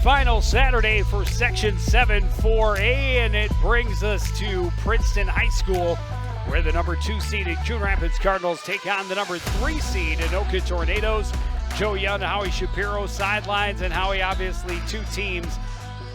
Semifinal Saturday for Section 7 4A, and it brings us to Princeton High School, where the number 2 seeded Coon Rapids Cardinals take on the number 3 seed Anoka Tornadoes. Joe Young, Howie Shapiro sidelines, and Howie, obviously two teams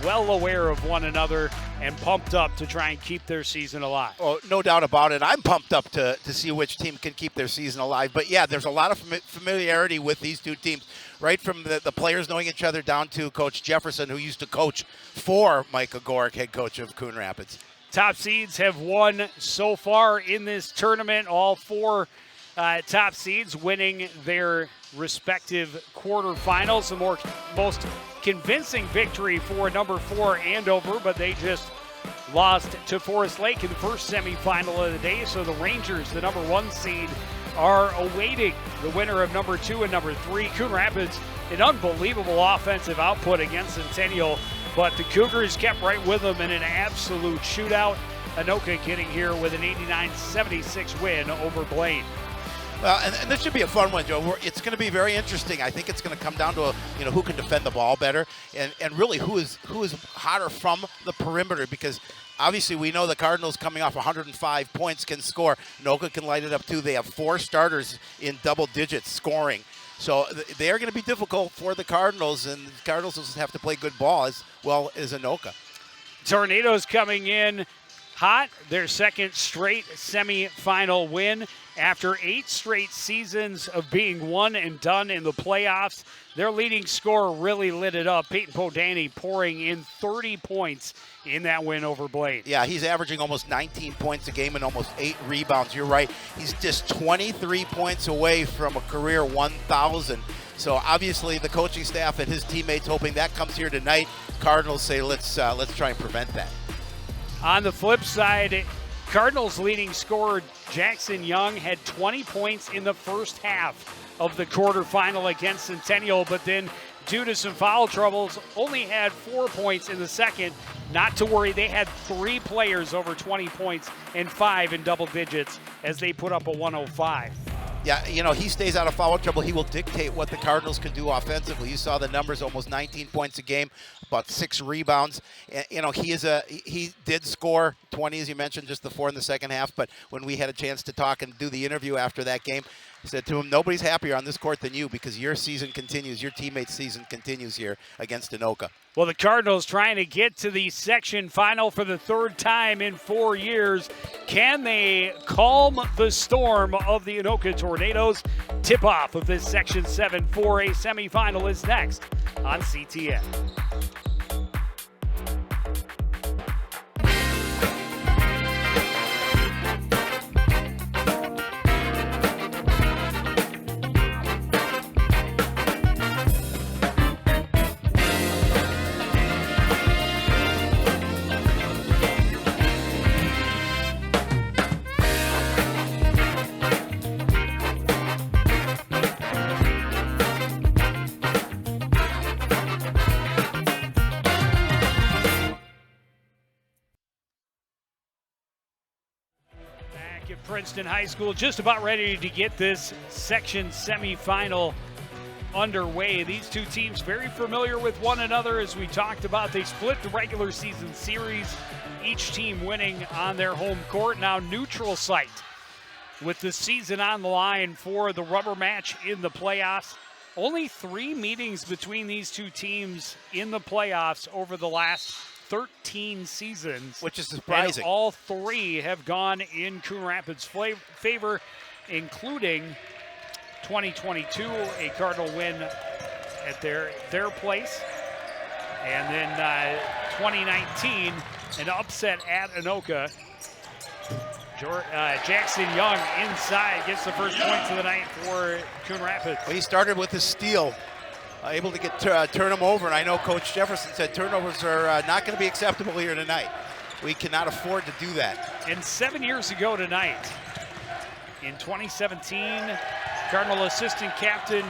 well aware of one another and pumped up to try and keep their season alive. Oh, no doubt about it. I'm pumped up to see which team can keep their season alive. But, yeah, there's a lot of familiarity with these two teams, right from the players knowing each other down to Coach Jefferson, who used to coach for Micah Gorick, head coach of Coon Rapids. Top seeds have won so far in this tournament, all four top seeds winning their respective quarterfinals. The most convincing victory for number 4 Andover, but they just lost to Forest Lake in the first semifinal of the day. So the Rangers, the number 1 seed, are awaiting the winner of number 2 and number 3. Coon Rapids, an unbelievable offensive output against Centennial, but the Cougars kept right with them in an absolute shootout. Anoka getting here with an 89-76 win over Blaine. Well, and this should be a fun one, Joe. It's going to be very interesting. I think it's going to come down to who can defend the ball better, and really who is hotter from the perimeter, because obviously we know the Cardinals, coming off 105 points, can score. Anoka can light it up too. They have 4 starters in double digits scoring. So they are going to be difficult for the Cardinals, and the Cardinals will have to play good ball as well as Anoka. Tornadoes coming in hot, their second straight semifinal win. After 8 straight seasons of being one and done in the playoffs, their leading scorer really lit it up. Peyton Podany pouring in 30 points in that win over Blaine. Yeah, he's averaging almost 19 points a game and almost 8 rebounds. You're right. He's just 23 points away from a career 1,000. So obviously the coaching staff and his teammates hoping that comes here tonight. Cardinals say let's try and prevent that. On the flip side, Cardinals leading scorer Jackson Young had 20 points in the first half of the quarterfinal against Centennial, but then due to some foul troubles, only had 4 points in the second. Not to worry, they had 3 players over 20 points and 5 in double digits as they put up a 105. Yeah, he stays out of foul trouble. He will dictate what the Cardinals can do offensively. You saw the numbers, almost 19 points a game, about 6 rebounds. He did score 20, as you mentioned, just the 4 in the second half. But when we had a chance to talk and do the interview after that game, I said to him, nobody's happier on this court than you, because your season continues, your teammates' season continues here against Anoka. Well, the Cardinals trying to get to the section final for the 3rd time in 4 years. Can they calm the storm of the Anoka Tornadoes? Tip-off of this Section 7 4A semifinal is next on CTN. Princeton High School just about ready to get this section semifinal underway. These two teams very familiar with one another, as we talked about. They split the regular season series, each team winning on their home court. Now neutral site with the season on the line for the rubber match in the playoffs. Only 3 meetings between these two teams in the playoffs over the last 13 seasons, which is surprising. And all 3 have gone in Coon Rapids' favor, including 2022, a Cardinal win at their place, and then 2019, an upset at Anoka. Jackson Young inside gets the first points of the night for Coon Rapids. Well, he started with a steal. Able to get turn them over, and I know Coach Jefferson said turnovers are not going to be acceptable here tonight. We cannot afford to do that. And 7 years ago tonight, in 2017, Cardinal assistant captain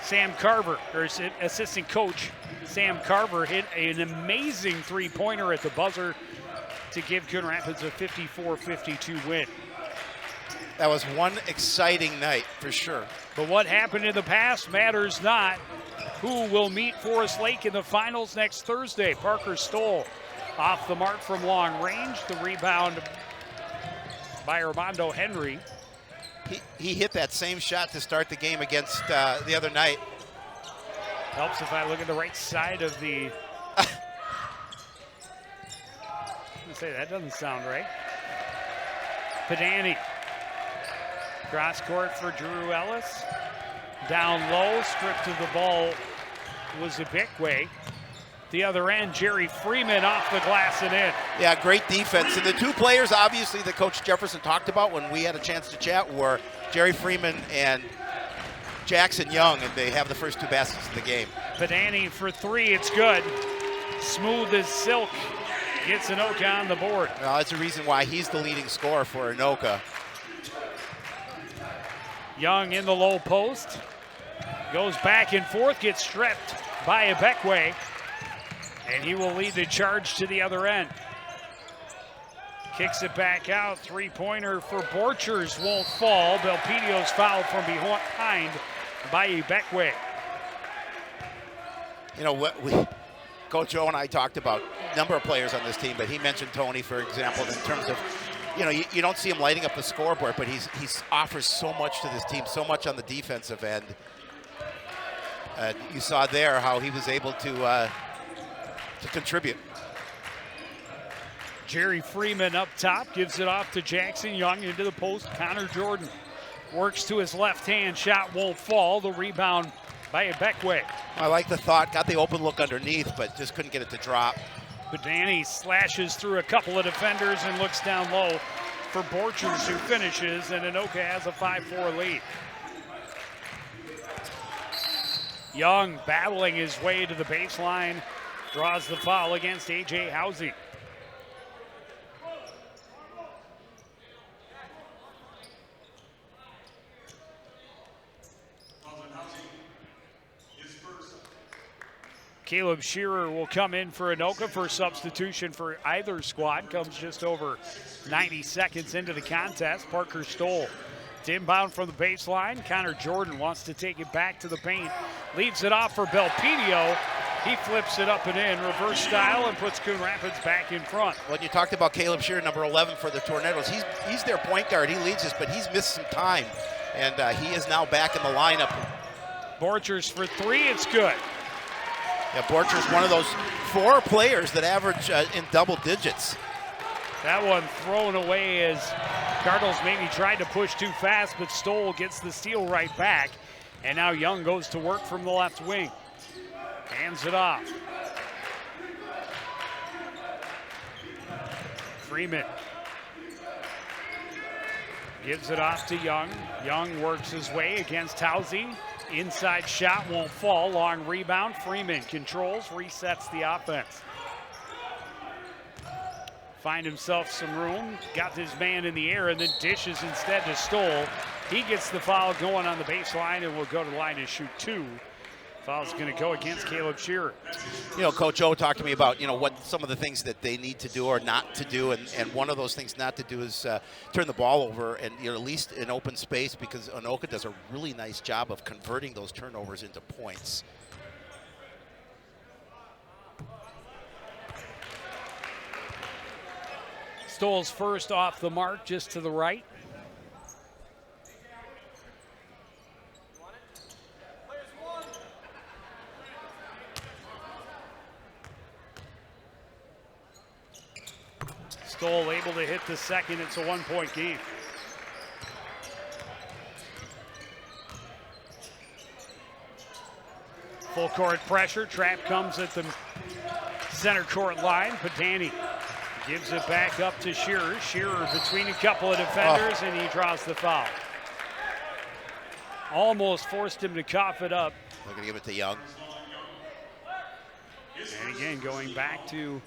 Sam Carver, or assistant coach Sam Carver, hit an amazing 3-pointer at the buzzer to give Coon Rapids a 54-52 win. That was one exciting night for sure. But what happened in the past matters not. who will meet Forest Lake in the finals next Thursday. Parker Stoll off the mark from long range. The rebound by Armando Henry. He hit that same shot to start the game against the other night. Helps if I look at the right side of the... I'm gonna say that doesn't sound right. Pedani. Cross court for Drew Ellis. Down low, stripped of the ball was Ibekwe. The other end, Jerry Freeman off the glass and in. Yeah, great defense. And the two players, obviously, that Coach Jefferson talked about when we had a chance to chat were Jerry Freeman and Jackson Young, and they have the first two baskets of the game. Pedani for three, it's good. Smooth as silk. Gets Anoka on the board. Well, that's the reason why he's the leading scorer for Anoka. Young in the low post. Goes back and forth, gets stripped by Ibekwe. And he will lead the charge to the other end. Kicks it back out. Three-pointer for Borchers won't fall. Belpedio's fouled from behind by Ibekwe. You know, what Coach O and I talked about a number of players on this team, but he mentioned Tony, for example, in terms of, you know, you don't see him lighting up the scoreboard, but he offers so much to this team, so much on the defensive end. You saw there how he was able to contribute. Jerry Freeman up top, gives it off to Jackson Young into the post. Connor Jordan works to his left hand, shot won't fall. The rebound by Ibekwe. I like the thought, got the open look underneath, but just couldn't get it to drop. Pedani slashes through a couple of defenders and looks down low for Borchers, who finishes, and Anoka has a 5-4 lead. Young battling his way to the baseline, draws the foul against A.J. Housing. Caleb Shearer will come in for Anoka. First substitution for either squad. Comes just over 90 seconds into the contest. Parker Stoll to inbound from the baseline. Connor Jordan wants to take it back to the paint. Leaves it off for Belpedio. He flips it up and in, reverse style, and puts Coon Rapids back in front. When you talked about Caleb Shearer, number 11 for the Tornadoes, he's their point guard. He leads us, but he's missed some time, and he is now back in the lineup. Borchers for three, it's good. Yeah, Borchers, one of those four players that average in double digits. That one thrown away as Cardinals maybe tried to push too fast, but Stoll gets the steal right back. And now Young goes to work from the left wing. Hands it off. Freeman gives it off to Young. Young works his way against Housing. Inside shot won't fall. Long rebound. Freeman controls, resets the offense. Find himself some room. Got his man in the air and then dishes instead to Stoll. He gets the foul going on the baseline and will go to the line and shoot two. Foul's going to go against Caleb Shearer. You know, Coach O talked to me about, you know, what some of the things that they need to do or not to do, and one of those things not to do is turn the ball over, and, you know, at least in open space, because Anoka does a really nice job of converting those turnovers into points. Stoll's first off the mark, just to the right. Stoll able to hit the second. It's a one-point game. Full court pressure. Trap comes at the center court line. Pedani gives it back up to Shearer. Shearer between a couple of defenders, and he draws the foul. Almost forced him to cough it up. They're going to give it to Young. And again, going back to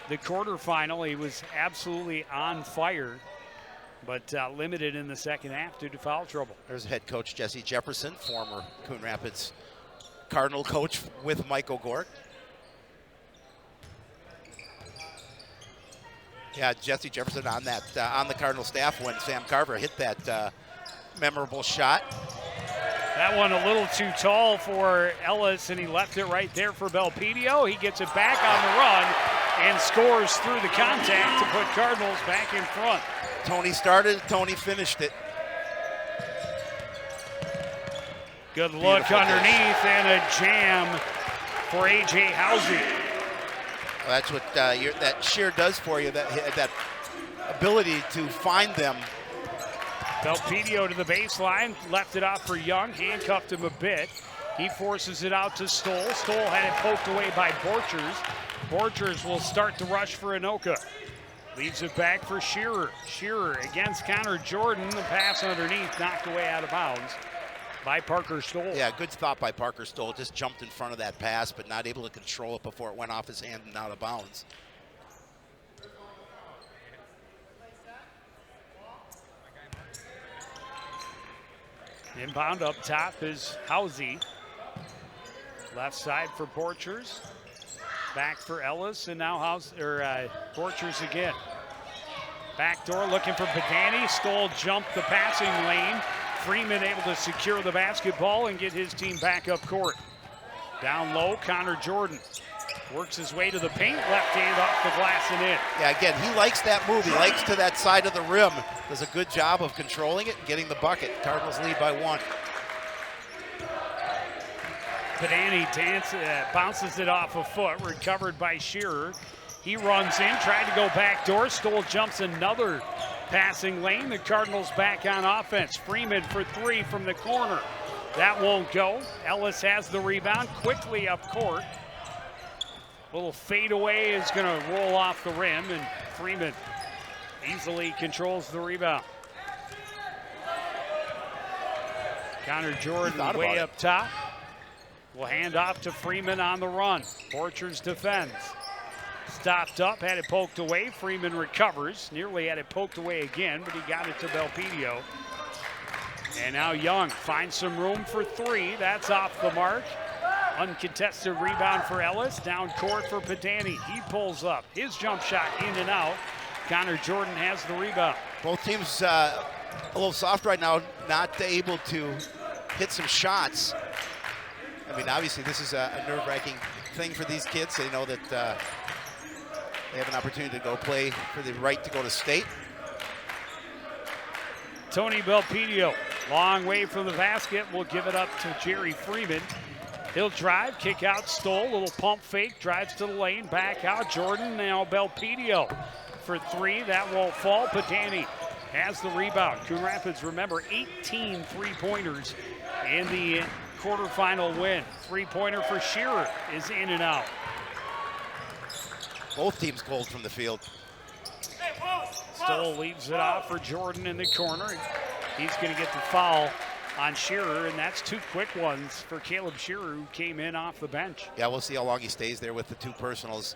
the quarterfinal, he was absolutely on fire, but limited in the second half due to foul trouble. There's head coach Jesse Jefferson, former Coon Rapids Cardinal coach with Mike O'Gort. Yeah, Jesse Jefferson on that on the Cardinal staff when Sam Carver hit that memorable shot. That one a little too tall for Ellis, and he left it right there for Belpedio. He gets it back on the run and scores through the contact to put Cardinals back in front. Tony started, Tony finished it. Good look underneath and a jam for A.J. Housey. Well, that's what that sheer does for you, that ability to find them. Belpedio to the baseline, left it off for Young, handcuffed him a bit. He forces it out to Stoll. Stoll had it poked away by Borchers. Borchers will start the rush for Anoka. Leaves it back for Shearer. Shearer against Connor Jordan. The pass underneath, knocked away out of bounds by Parker Stoll. Yeah, good stop by Parker Stoll. Just jumped in front of that pass, but not able to control it before it went off his hand and out of bounds. Inbound up top is Housey. Left side for Borchers. Back for Ellis, and now Borchers again. Backdoor looking for Badani. Stoll jumped the passing lane. Freeman able to secure the basketball and get his team back up court. Down low, Connor Jordan works his way to the paint, left hand off the glass and in. Yeah, again, he likes that move. He likes to that side of the rim. Does a good job of controlling it and getting the bucket. Cardinals lead by 1. Badani bounces it off a foot, recovered by Shearer. He runs in, tried to go backdoor. Stoll jumps another passing lane. The Cardinals back on offense. Freeman for 3 from the corner. That won't go. Ellis has the rebound quickly up court. Little fadeaway is going to roll off the rim, and Freeman easily controls the rebound. Connor Jordan way up top. Will hand off to Freeman on the run. Borchers defends. Stopped up, had it poked away. Freeman recovers. Nearly had it poked away again, but he got it to Belpedio. And now Young finds some room for 3. That's off the mark. Uncontested rebound for Ellis. Down court for Padani. He pulls up. His jump shot in and out. Connor Jordan has the rebound. Both teams a little soft right now, not able to hit some shots. I mean, obviously, this is a nerve-wracking thing for these kids. They know that they have an opportunity to go play for the right to go to state. Tony Belpedio, long way from the basket, will give it up to Jerry Freeman. He'll drive, kick out Stoll, little pump fake, drives to the lane, back out. Jordan, now Belpedio for 3. That won't fall. Padani has the rebound. Coon Rapids, remember, 18 three-pointers in the quarterfinal win. 3-pointer for Shearer is in and out. Both teams cold from the field. Stoll leaves it off for Jordan in the corner. He's going to get the foul on Shearer, and that's 2 quick ones for Caleb Shearer, who came in off the bench. Yeah, we'll see how long he stays there with the 2 personals.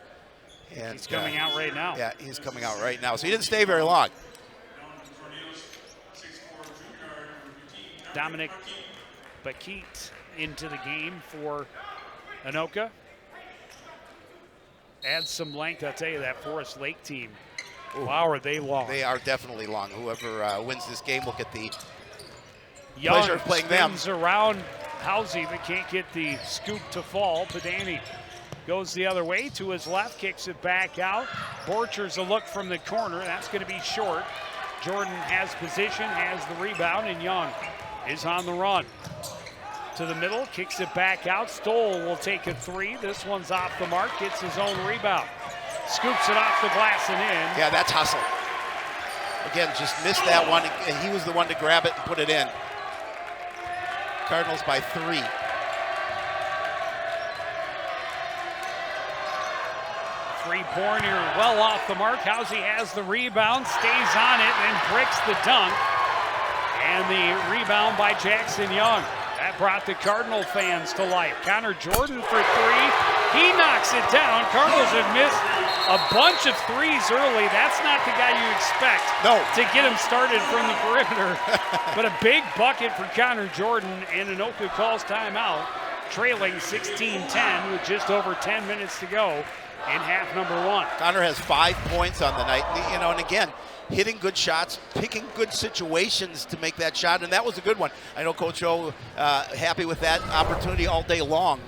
And he's coming out right now. Yeah, he's coming out right now. So he didn't stay very long. Dominic Bakit into the game for Anoka. Adds some length. I'll tell you, that Forest Lake team, ooh, wow, are they long. They are definitely long. Whoever wins this game will get the Young pleasure of playing them. Spins around Housey, but can't get the scoop to fall. Padani goes the other way to his left, kicks it back out. Borchers a look from the corner. That's going to be short. Jordan has position, has the rebound, and Young is on the run. To the middle, kicks it back out. Stoll will take a 3. This one's off the mark, gets his own rebound. Scoops it off the glass and in. Yeah, that's hustle. Again, just missed that one, and he was the one to grab it and put it in. Cardinals by 3. Three-pointer well off the mark. Housey has the rebound, stays on it, and bricks the dunk. And the rebound by Jackson Young. That brought the Cardinal fans to life. Connor Jordan for 3. He knocks it down. Cardinals have missed a bunch of threes early. That's not the guy you expect to get him started from the perimeter. But a big bucket for Connor Jordan, and Anoka calls timeout, trailing 16-10 with just over 10 minutes to go in half number one. Connor has 5 points on the night, and again, hitting good shots, picking good situations to make that shot, and that was a good one. I know Coach O happy with that opportunity all day long.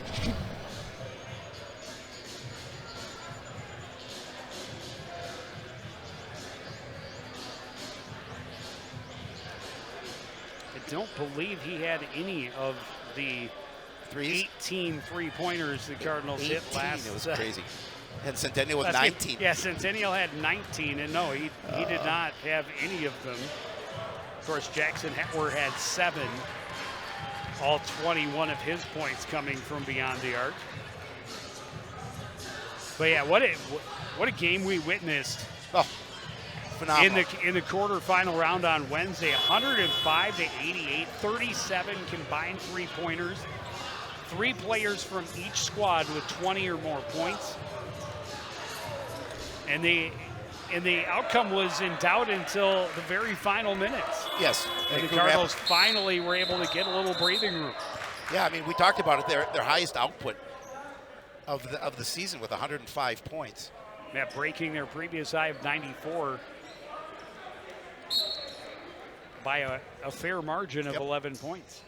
I don't believe he had any of the 18 three-pointers the Cardinals hit last. It was crazy. And Centennial with 19. Yeah, Centennial had 19, and no, he did not have any of them. Of course, Jackson Hetwer had 7. All 21 of his points coming from beyond the arc. But yeah, what a game we witnessed. Oh, phenomenal. In the quarterfinal round on Wednesday, 105-88, 37 combined three-pointers. 3 players from each squad with 20 or more points. And the outcome was in doubt until the very final minutes. Yes. And the Cardinals finally were able to get a little breathing room. Yeah, I mean, we talked about it. Their highest output of the season with 105 points. Yeah, breaking their previous high of 94 by a fair margin of 11 points.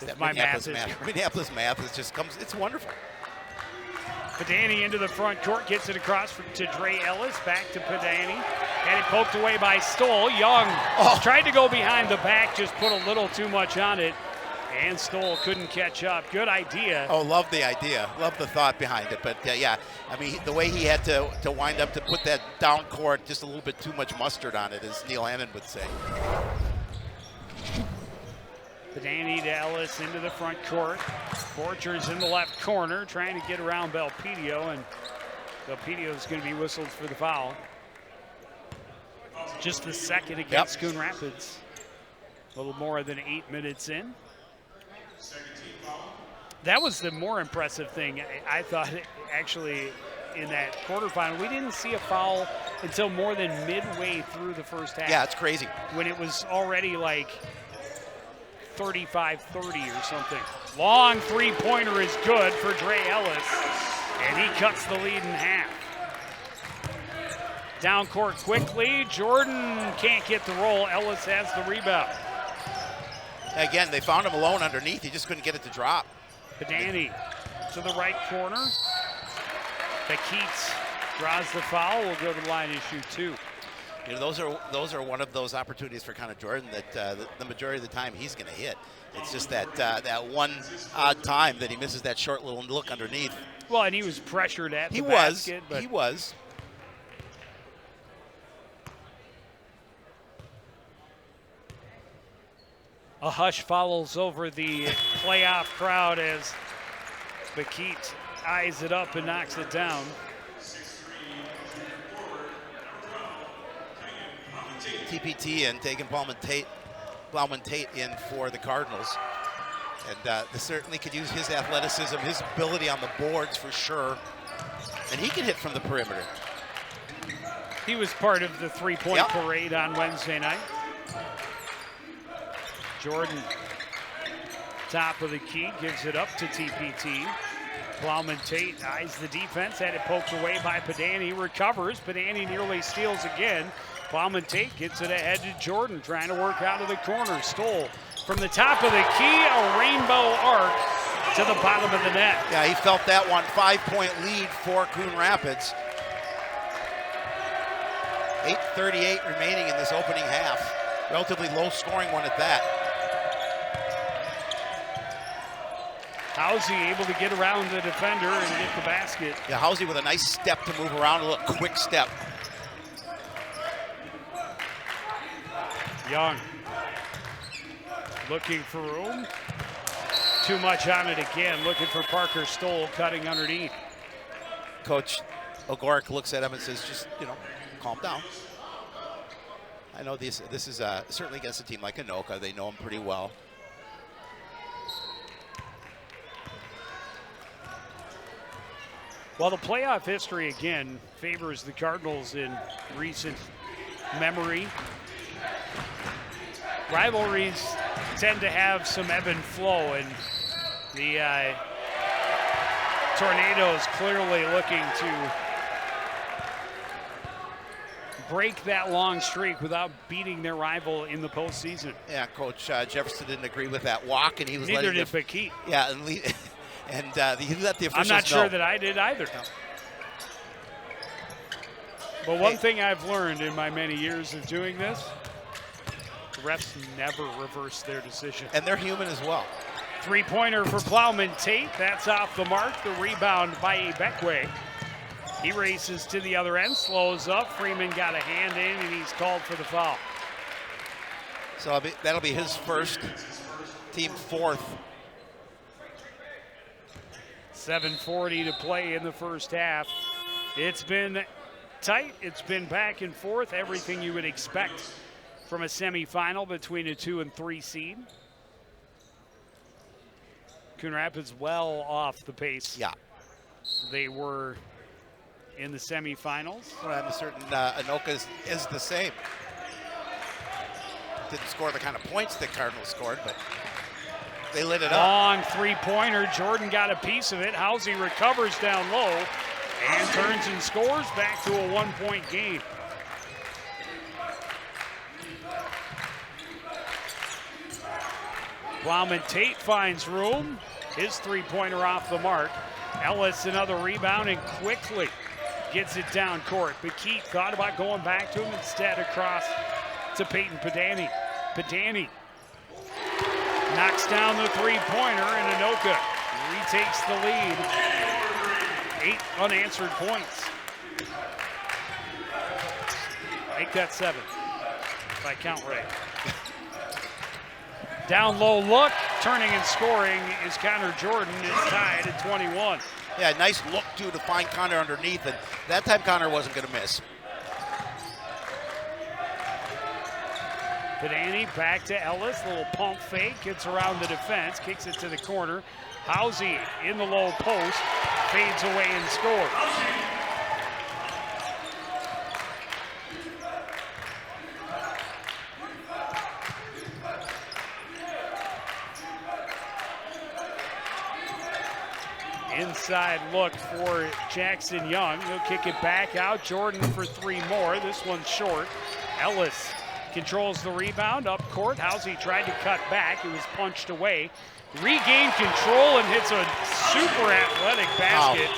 That my math Minneapolis math is just it's wonderful. Padani into the front court, gets it across to Dre Ellis, back to Padani. Had it poked away by Stoll. Young tried to go behind the back, just put a little too much on it, and Stoll couldn't catch up. Good idea. Oh, love the idea. Love the thought behind it. But yeah, I mean, the way he had to wind up to put that down court, just a little bit too much mustard on it, as Neil Hannon would say. Padani to Ellis into the front court. Borchers in the left corner trying to get around Belpedio, and Belpedio is going to be whistled for the foul. Just the second against Coon Rapids. A little more than 8 minutes in. That was the more impressive thing, I thought, actually, in that quarterfinal. We didn't see a foul until more than midway through the first half. Yeah, it's crazy. When it was already like 35-30 or something. Long three-pointer is good for Dre Ellis, and he cuts the lead in half. Down court quickly. Jordan can't get the roll. Ellis has the rebound. Again, they found him alone underneath. He just couldn't get it to drop. Padani to the right corner. Keats draws the foul. Will go to the line and shoot 2. You know, those are one of those opportunities for Connor Jordan that the majority of the time he's going to hit. It's just that that one odd time that he misses that short little look underneath. Well, and he was pressured at the basket. He was. A hush follows over the playoff crowd as Bakit eyes it up and knocks it down. TPT and taking Plowman Tate in for the Cardinals. And they certainly could use his athleticism, his ability on the boards for sure. And he can hit from the perimeter. He was part of the three-point parade on Wednesday night. Jordan, top of the key, gives it up to TPT. Plowman Tate eyes the defense, had it poked away by Padani, recovers. Padani nearly steals again. Plowman Tate gets it ahead to Jordan, trying to work out of the corner. Stoll from the top of the key, a rainbow arc to the bottom of the net. Yeah, he felt that one. 5-point lead for Coon Rapids. 8:38 remaining in this opening half. Relatively low scoring one at that. Housey able to get around the defender and get the basket. Yeah, Housey with a nice step to move around, a little quick step. Young looking for room. Too much on it again, looking for Parker Stoll, cutting underneath. Coach Ogorek looks at him and says, just, calm down. I know this is certainly against a team like Anoka. They know him pretty well. Well, the playoff history, again, favors the Cardinals in recent memory. Rivalries tend to have some ebb and flow, and the Tornadoes clearly looking to break that long streak without beating their rival in the postseason. Yeah, Coach Jefferson didn't agree with that walk, and he was Neither letting did Bakit. Yeah, and he let the officials I'm not sure know. that I did either. No. But one thing I've learned in my many years of doing this, the refs never reverse their decision. And they're human as well. Three-pointer for Plowman Tate. That's off the mark. The rebound by Ibekwe. He races to the other end, slows up. Freeman got a hand in, and he's called for the foul. So that'll be his first, team fourth. 7:40 to play in the first half. It's been tight. It's been back and forth. Everything you would expect from a semifinal between a 2 and 3 seed. Coon Rapids well off the pace. Yeah. They were in the semifinals. Well, I'm certain Anoka is the same. Didn't score the kind of points that Cardinals scored, but they lit it up. Long three-pointer. Jordan got a piece of it. Housey recovers down low and turns and scores, back to a 1-point game. Plowman Tate finds room. His three-pointer off the mark. Ellis another rebound and quickly gets it down court. Bakit thought about going back to him, instead across to Peyton Padani. Padani knocks down the three-pointer, and Anoka retakes the lead. 8 unanswered points. Make that 7, if I count right. Down low look, turning and scoring is Connor Jordan. It's tied at 21. Yeah, nice look, too, to find Connor underneath, and that time Connor wasn't going to miss. Padani back to Ellis, little pump fake, gets around the defense, kicks it to the corner. Housey in the low post, fades away and scores. Inside look for Jackson Young. He'll kick it back out. Jordan for 3 more. This one's short. Ellis controls the rebound up court. Housey tried to cut back. It was punched away. Regained control and hits a super athletic basket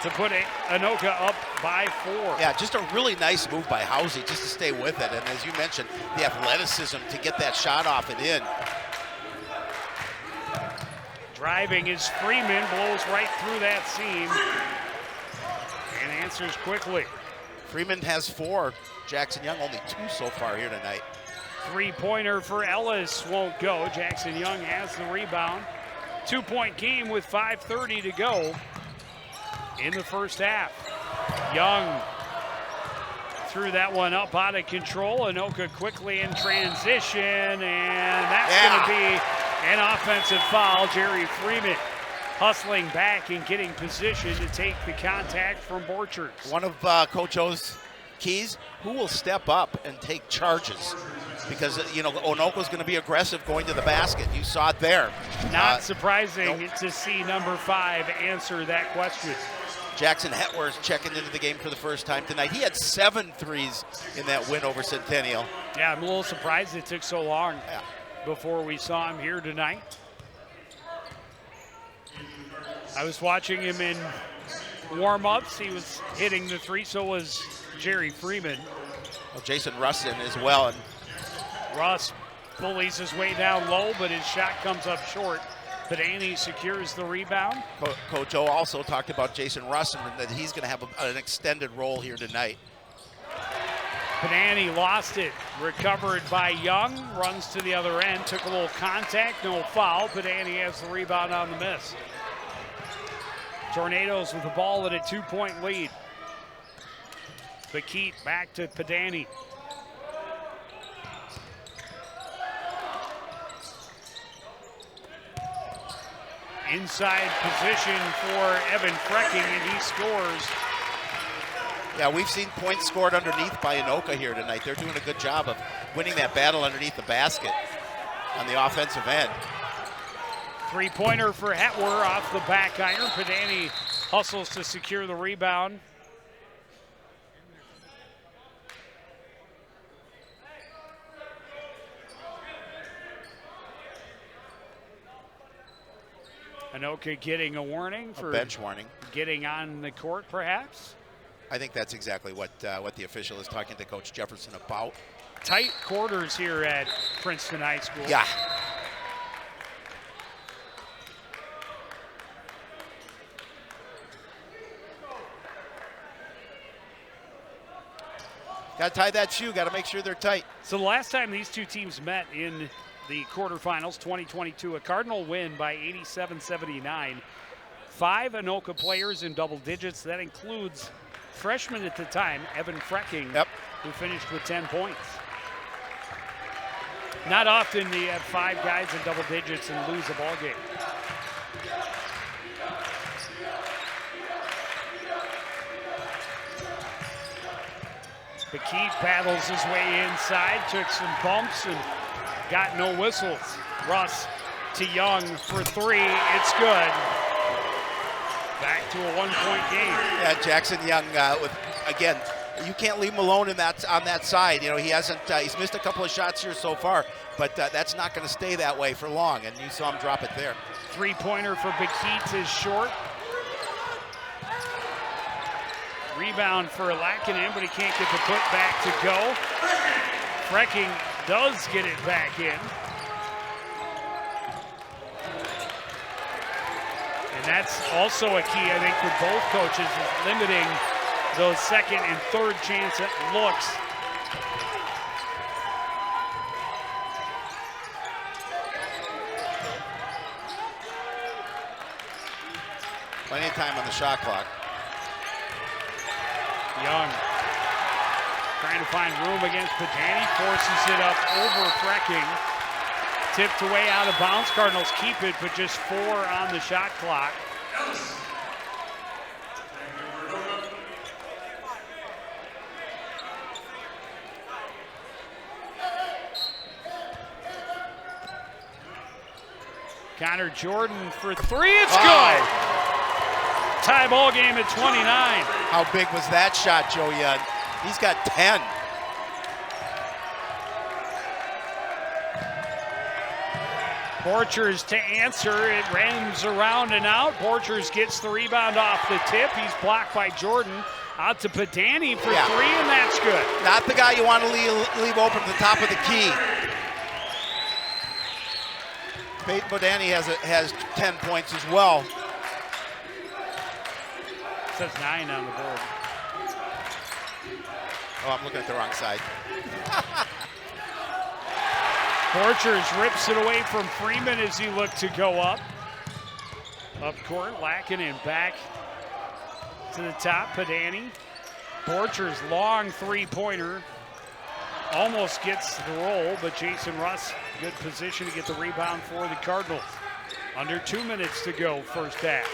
to put Anoka up by 4. Yeah, just a really nice move by Housey just to stay with it. And as you mentioned, the athleticism to get that shot off and in. Driving is Freeman, blows right through that seam and answers quickly. Freeman has 4. Jackson Young only 2 so far here tonight. Three-pointer for Ellis won't go. Jackson Young has the rebound. 2-point game with 5:30 to go in the first half. Young threw that one up out of control. Anoka quickly in transition, and that's going to be an offensive foul. Jerry Freeman hustling back and getting position to take the contact from Borchers. One of Coach O's keys, who will step up and take charges? Because, Onoka's going to be aggressive going to the basket. You saw it there. Not surprising to see number 5 answer that question. Jackson Hetwer's checking into the game for the first time tonight. He had 7 threes in that win over Centennial. Yeah, I'm a little surprised it took so long before we saw him here tonight. I was watching him in warm-ups. He was hitting the 3, so was Jerry Freeman. Well, Jason Russin as well. And Russ bullies his way down low, but his shot comes up short. Padani secures the rebound. Coach O also talked about Jason Russin and that he's going to have an extended role here tonight. Padani lost it, recovered by Young, runs to the other end, took a little contact, no foul. Padani has the rebound on the miss. Tornadoes with the ball at a 2-point lead. Bakit back to Padani. Inside position for Evan Frecking, and he scores. Yeah, we've seen points scored underneath by Anoka here tonight. They're doing a good job of winning that battle underneath the basket on the offensive end. Three-pointer for Hetwer off the back iron. Pedani hustles to secure the rebound. Anoka getting a warning for a bench warning. Getting on the court, perhaps. I think that's exactly what the official is talking to Coach Jefferson about. Tight quarters here at Princeton High School. Yeah. Got to tie that shoe. Got to make sure they're tight. So the last time these two teams met in the quarterfinals, 2022, a Cardinal win by 87-79. 5 Anoka players in double digits. That includes freshman at the time, Evan Frecking, who finished with 10 points. Not often do you have 5 guys in double digits and lose a ball game. McKee paddles his way inside, took some bumps and got no whistles. Russ to Young for 3. It's good. Back to a 1-point game. Yeah, Jackson Young again. You can't leave him alone on that side. You know, he hasn't. He's missed a couple of shots here so far, but that's not going to stay that way for long. And you saw him drop it there. Three-pointer for Bekeet is short. Rebound for Lackinen, but he can't get the putback to go. Frecking does get it back in. And that's also a key, I think, for both coaches, is limiting those second and third chance looks. Plenty of time on the shot clock. Young trying to find room against Pedani, forces it up over Frecking. Tipped away out of bounds. Cardinals keep it, but just 4 on the shot clock. Connor Jordan for 3. It's good. Tie ball game at 29. How big was that shot, Joe Young? He's got 10. Borchers to answer. It rams around and out. Borchers gets the rebound off the tip. He's blocked by Jordan. Out to Pedani for 3, and that's good. Not the guy you want to leave open at the top of the key. Peyton Pedani has 10 points as well. It says 9 on the board. Oh, I'm looking at the wrong side. Borchers rips it away from Freeman as he looked to go up. Up court, Lackinen back to the top, Pedani. Borchers long three-pointer. Almost gets the roll, but Jason Russ, good position to get the rebound for the Cardinals. Under 2 minutes to go, first half.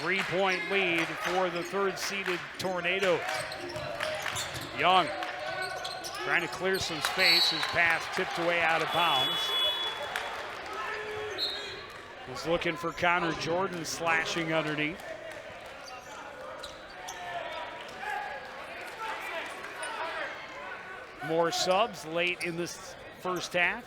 3-point lead for the third-seeded Tornadoes. Young trying to clear some space. His pass tipped away out of bounds. Was looking for Connor Jordan, slashing underneath. More subs late in this first half.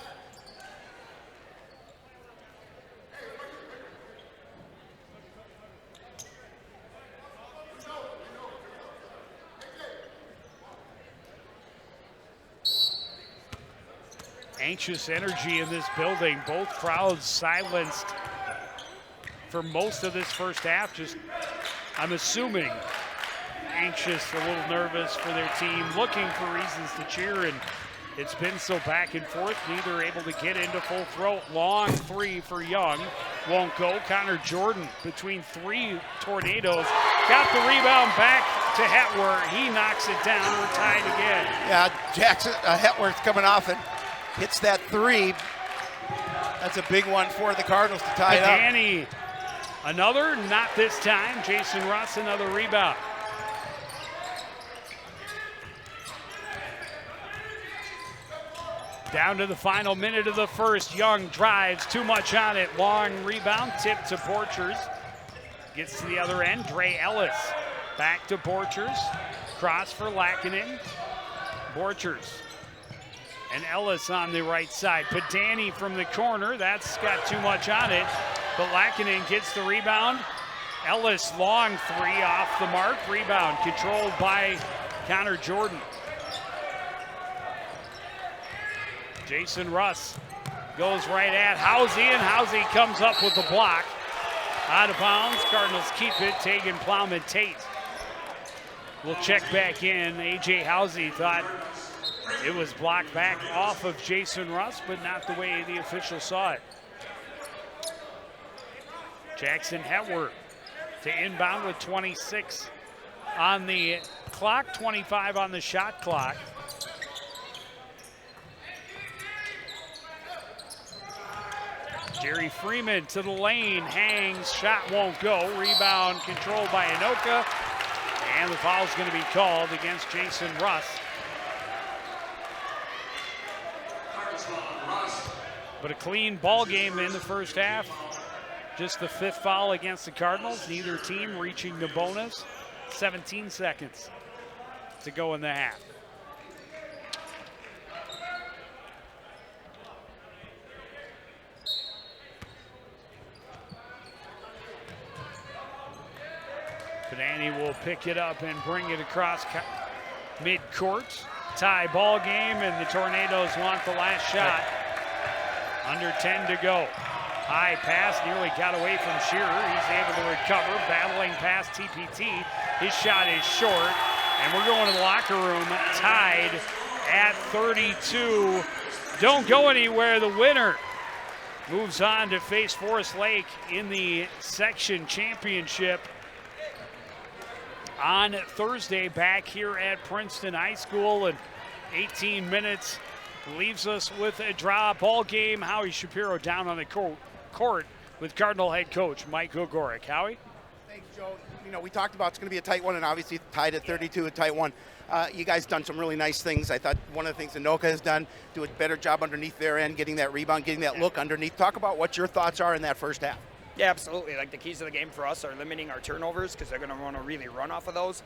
Anxious energy in this building. Both crowds silenced for most of this first half. Just, I'm assuming, anxious, a little nervous for their team, looking for reasons to cheer, and it's been so back and forth, neither able to get into full throat. Long 3 for Young, won't go. Connor Jordan between 3 Tornadoes, got the rebound back to Hetwer. He knocks it down. We're tied again. Yeah, Jackson Hetwer's coming off and hits that 3. That's a big one for the Cardinals to tie it up. Pedani, another, not this time. Jason Russ, another rebound. Down to the final minute of the first. Young drives, too much on it. Long rebound, tip to Borchers. Gets to the other end, Dre Ellis. Back to Borchers. Cross for Lackinen. Borchers. And Ellis on the right side. Padani from the corner. That's got too much on it. But Lackinen gets the rebound. Ellis, long three off the mark. Rebound controlled by Connor Jordan. Jason Russ goes right at Housey, and Housey comes up with the block. Out of bounds, Cardinals keep it. Tegan Plowman Tate will check back in. A.J. Housey thought it was blocked back off of Jason Russ, but not the way the official saw it. Jackson Hetwer to inbound with 26 on the clock, 25 on the shot clock. Jerry Freeman to the lane, hangs, shot won't go. Rebound controlled by Anoka, and the foul's going to be called against Jason Russ. But a clean ball game in the first half. Just the fifth foul against the Cardinals. Neither team reaching the bonus. 17 seconds to go in the half. Padani will pick it up and bring it across mid-court. Tie ball game, and the Tornadoes want the last shot. Under 10 to go. High pass, nearly got away from Shearer. He's able to recover, battling past TPT. His shot is short, and we're going to the locker room tied at 32. Don't go anywhere. The winner moves on to face Forest Lake in the section championship on Thursday back here at Princeton High School. And 18 minutes leaves us with a draw ball game. Howie Shapiro down on the court with Cardinal head coach Mike Gogoric. Howie? Thanks, Joe. You know, we talked about it's going to be a tight one, and obviously tied at 32, a tight one. You guys done some really nice things. I thought one of the things Anoka has done, do a better job underneath their end, getting that rebound, getting that look underneath. Talk about what your thoughts are in that first half. Yeah, absolutely. Like, the keys to the game for us are limiting our turnovers, because they're going to want to really run off of those.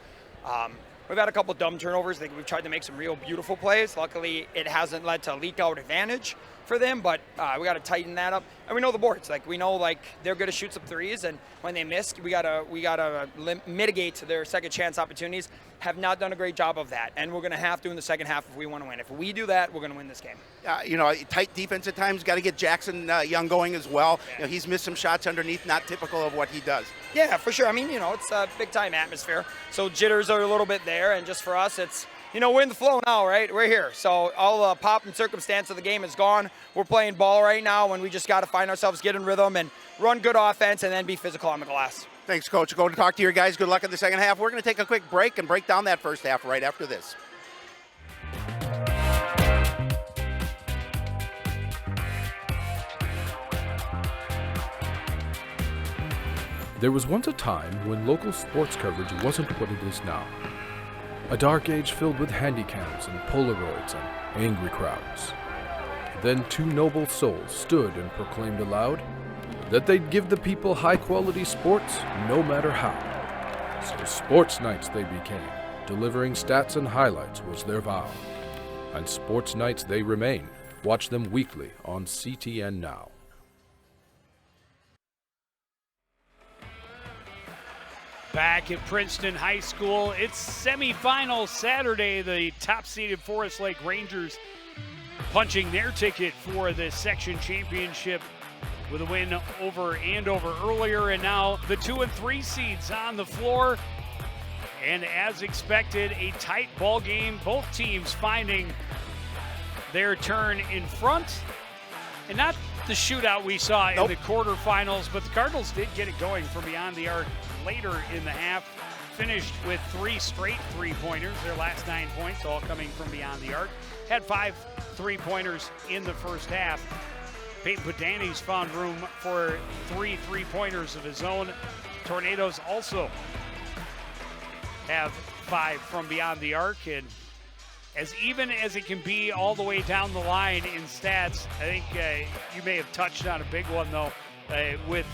We've had a couple dumb turnovers. We've tried to make some real beautiful plays. Luckily, it hasn't led to a leak-out advantage for them, but we got to tighten that up. And we know the boards. Like, we know, like, they're going to shoot some threes, and when they miss, we gotta mitigate their second chance opportunities. Have not done a great job of that, and we're going to have to in the second half if we want to win. If we do that, we're going to win this game. You know, tight defense at times. Got to get Jackson Young going as well. Yeah. You know, he's missed some shots underneath, not typical of what he does. Yeah, for sure. I mean, you know, it's a big-time atmosphere, so jitters are a little bit there, and just for us, it's, you know, we're in the flow now, right? We're here. So all the pop and circumstance of the game is gone. We're playing ball right now, and we just got to find ourselves, get in rhythm, and run good offense, and then be physical on the glass. Thanks, Coach. Go to talk to your guys. Good luck in the second half. We're going to take a quick break and break down that first half right after this. There was once a time when local sports coverage wasn't what it is now. A dark age filled with handycams and Polaroids and angry crowds. Then two noble souls stood and proclaimed aloud that they'd give the people high-quality sports no matter how. So Sports Nights they became. Delivering stats and highlights was their vow. And Sports Nights they remain. Watch them weekly on CTN Now. Back at Princeton High School, it's semifinal Saturday. The top-seeded Forest Lake Rangers punching their ticket for the section championship with a win over Andover earlier, and now the 2 and 3 seeds on the floor. And as expected, a tight ball game. Both teams finding their turn in front, and not the shootout we saw in the quarterfinals, but the Cardinals did get it going from beyond the arc later in the half. Finished with 3 straight three-pointers. Their last 9 points all coming from beyond the arc. Had 5 three-pointers in the first half. Peyton Padani's found room for 3 three-pointers of his own. Tornadoes also have 5 from beyond the arc, and as even as it can be all the way down the line in stats, I think you may have touched on a big one, though, with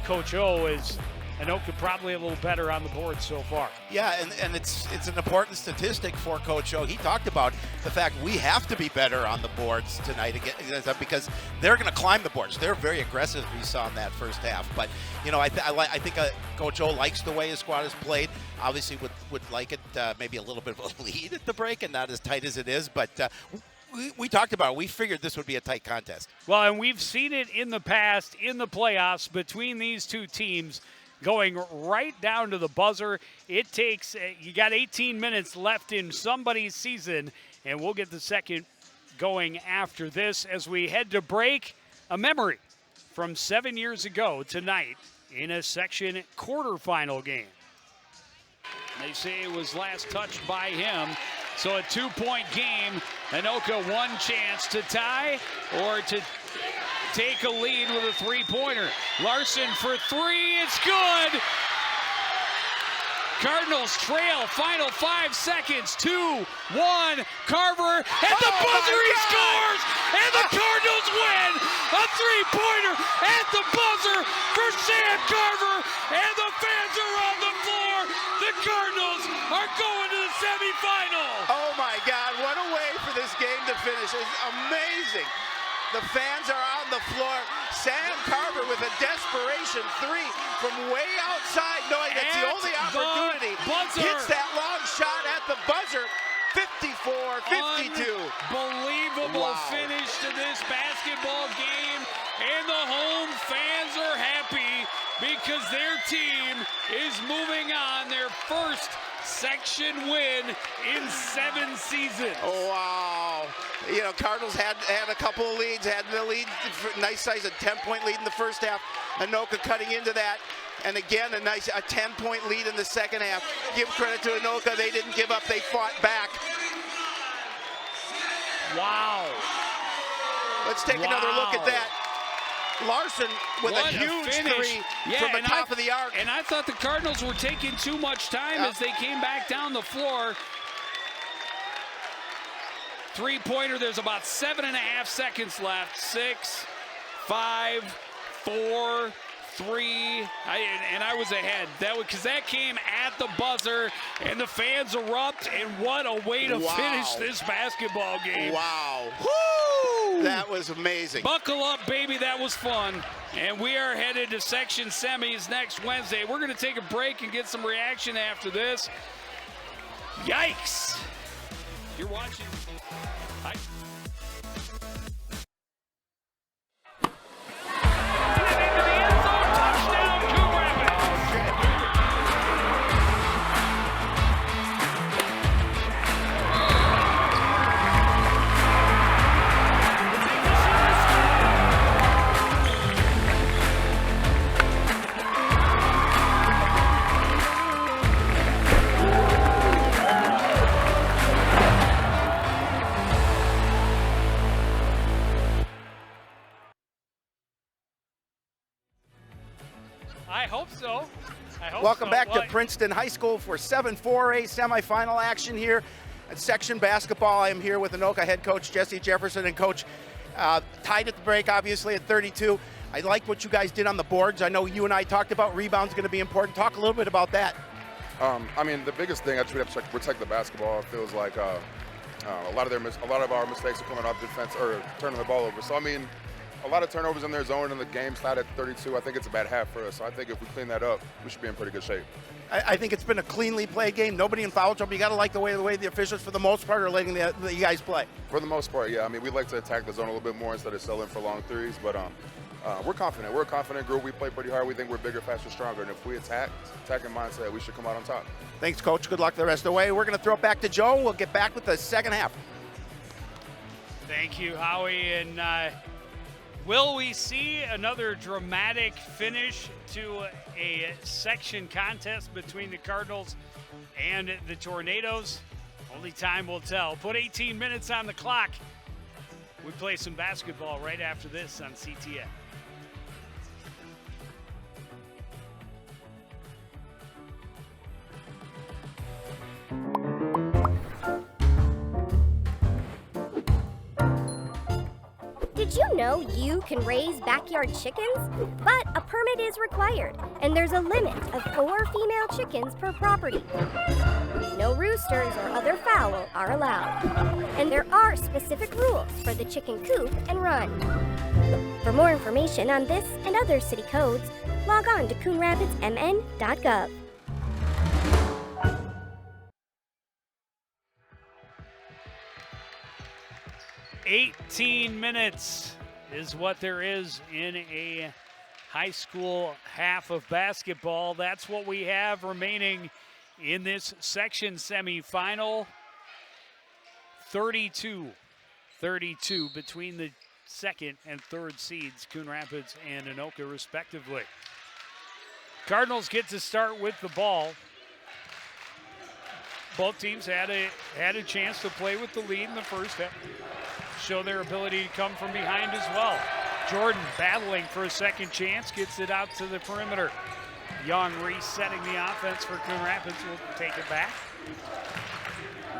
Coach O, is Anoka probably a little better on the board so far. Yeah, and it's an important statistic for Coach O. He talked about the fact we have to be better on the boards tonight again, because they're going to climb the boards. They're very aggressive, we saw in that first half. But, I think Coach O likes the way his squad has played. Obviously would like it maybe a little bit of a lead at the break and not as tight as it is. But we talked about it. We figured this would be a tight contest. Well, and we've seen it in the past in the playoffs between these two teams, going right down to the buzzer. It takes, you got 18 minutes left in somebody's season, and we'll get the second going after this as we head to break. A memory from 7 years ago tonight in a section quarterfinal game. They say it was last touched by him. So a 2-point game. Anoka one chance to tie or to take a lead with a three-pointer. Larson for three, it's good. Cardinals trail, final 5 seconds, 2-1. Carver at the buzzer, he scores, and the Cardinals win. A three-pointer at the buzzer for Sam Carver, and the fans are on the floor. The Cardinals are going to the semifinal. Oh my God, what a way for this game to finish. It's amazing. The fans are on the floor. Sam Carver with a desperation three from way outside, knowing that's the only opportunity. Hits that long shot at the buzzer. 54-52. Unbelievable finish to this basketball game. And the home fans are happy because their team is moving on, their first section win in 7 seasons. Oh, wow. Cardinals had a couple of leads, had the lead, nice size, a 10-point lead in the first half. Anoka cutting into that. And again, a 10-point lead in the second half. Give credit to Anoka. They didn't give up. They fought back. Wow. Let's take another look at that. Larson with a huge three from the top of the arc. And I thought the Cardinals were taking too much time as they came back down the floor. Three-pointer, there's about 7.5 seconds left. 6, 5, 4, 3, and I was ahead. Because that came at the buzzer, and the fans erupt, and what a way to finish this basketball game. Wow. Woo! That was amazing. Buckle up, baby. That was fun. And we are headed to section semis next Wednesday. We're going to take a break and get some reaction after this. Yikes. You're watching. Hi. I hope so. Welcome back to Princeton High School for 7-4A semifinal action here at section basketball. I am here with Anoka head coach Jesse Jefferson and coach tied at the break, obviously, at 32. I like what you guys did on the boards. I know you and I talked about rebounds going to be important. Talk a little bit about that. The biggest thing, I just have to protect the basketball. It feels like a lot of our mistakes are coming off defense or turning the ball over. So, a lot of turnovers in their zone, and the game's tied at 32. I think it's a bad half for us. So I think if we clean that up, we should be in pretty good shape. I think it's been a cleanly played game. Nobody in foul trouble. You got to like the way the officials, for the most part, are letting the you guys play. For the most part, yeah. We like to attack the zone a little bit more instead of settling for long threes. But we're confident. We're a confident group. We play pretty hard. We think we're bigger, faster, stronger. And if we attacking mindset, we should come out on top. Thanks, Coach. Good luck the rest of the way. We're going to throw it back to Joe. We'll get back with the second half. Thank you, Howie. And will we see another dramatic finish to a section contest between the Cardinals and the Tornadoes? Only time will tell. Put 18 minutes on the clock. We play some basketball right after this on CTN. you know you can raise backyard chickens? But a permit is required, and there's a limit of 4 female chickens per property. No roosters or other fowl are allowed. And there are specific rules for the chicken coop and run. For more information on this and other city codes, log on to coonrapidsmn.gov. 18 minutes is what there is in a high school half of basketball. That's what we have remaining in this section semifinal. 32-32 between the second and third seeds, Coon Rapids and Anoka respectively. Cardinals get to start with the ball. Both teams had a chance to play with the lead in the first half, show their ability to come from behind as well. Jordan battling for a second chance, gets it out to the perimeter. Young resetting the offense for Coon Rapids, will take it back.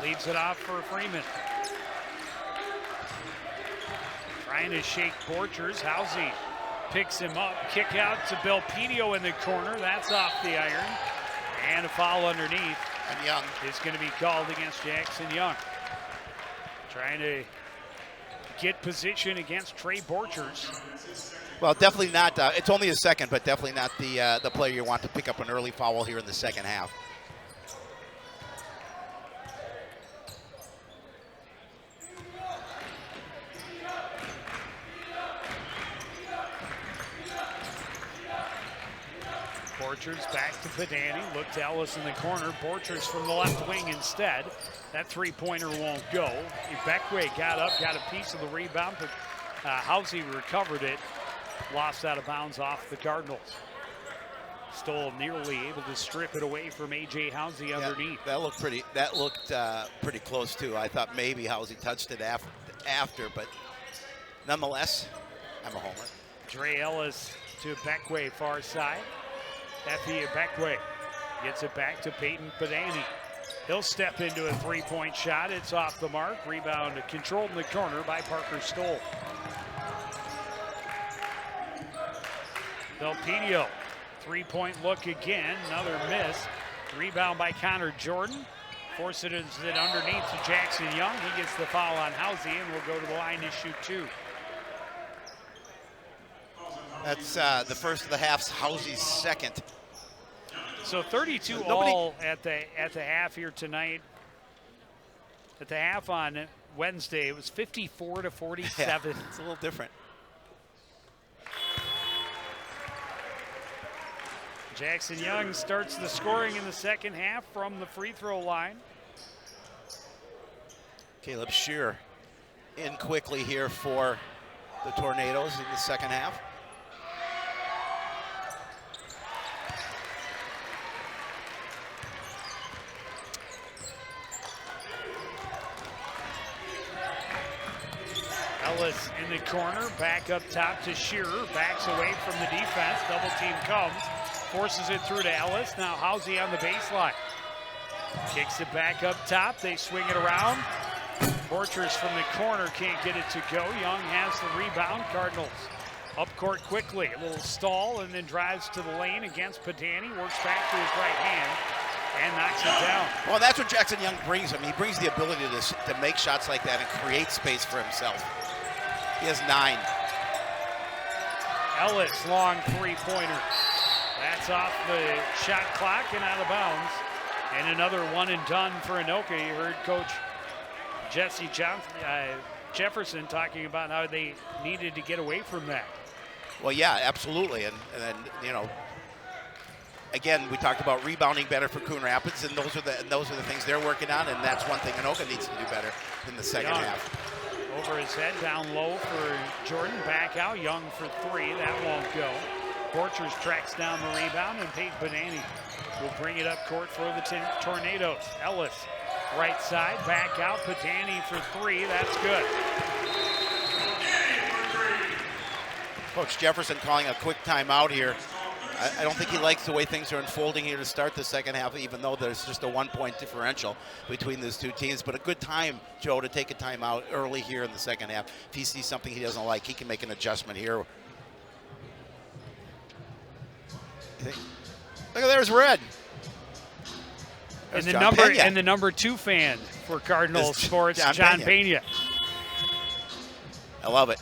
Leaves it off for Freeman. Trying to shake Borchers. Housey picks him up. Kick out to Belpedio in the corner. That's off the iron. And a foul underneath. And Young is going to be called against Jackson Young. Trying to get position against Trey Borchers. Well, definitely not. It's only a second, but definitely not the player you want to pick up an early foul here in the second half. Borchers back to Pedani. Look to Ellis in the corner. Borchers from the left wing instead. That three-pointer won't go. Beckway got up, got a piece of the rebound, but Housey recovered it. Lost out of bounds off the Cardinals. Stoll nearly able to strip it away from A.J. Housey underneath. That looked pretty close too. I thought maybe Housey touched it after, but nonetheless, I'm a homer. Dre Ellis to Beckway, far side. Effie Beckway gets it back to Peyton Pedani. He'll step into a three-point shot. It's off the mark. Rebound controlled in the corner by Parker Stoll. Belpedio, three-point look again. Another miss. Rebound by Connor Jordan. Forces it underneath to Jackson Young. He gets the foul on Housey and will go to the line to shoot two. That's the first of the half's Housey's second. So 32 all at the half here tonight. At the half on Wednesday, it was 54-47. Yeah, it's a little different. Jackson Young starts the scoring in the second half from the free throw line. Caleb Shearer in quickly here for the Tornadoes in the second half. Ellis in the corner, back up top to Shearer, backs away from the defense, double team comes, forces it through to Ellis, now Housey on the baseline. Kicks it back up top, they swing it around. Borchers from the corner can't get it to go. Young has the rebound, Cardinals up court quickly, a little stall and then drives to the lane against Pedani, works back to his right hand and knocks it down. Well, that's what Jackson Young brings him. He brings the ability to make shots like that and create space for himself. He has 9. Ellis, long three-pointer. That's off the shot clock and out of bounds. And another one and done for Anoka. You heard Coach Jesse Jefferson talking about how they needed to get away from that. Well, yeah, absolutely. And then, you know, again, we talked about rebounding better for Coon Rapids, and those are the things they're working on, and that's one thing Anoka needs to do better in the second half. Over his head, down low for Jordan, back out, Young for three, that won't go. Borchers tracks down the rebound, and Peyton Pedani will bring it up court for the Tornadoes. Ellis, right side, back out, Pedani for three, that's good. Coach Jefferson calling a quick timeout here. I don't think he likes the way things are unfolding here to start the second half, even though there's just a 1-point differential between those two teams. But a good time, Joe, to take a timeout early here in the second half. If he sees something he doesn't like, he can make an adjustment here. Look at there's Red. And There's the number 2 fan for Cardinal Sports, John Pena. I love it.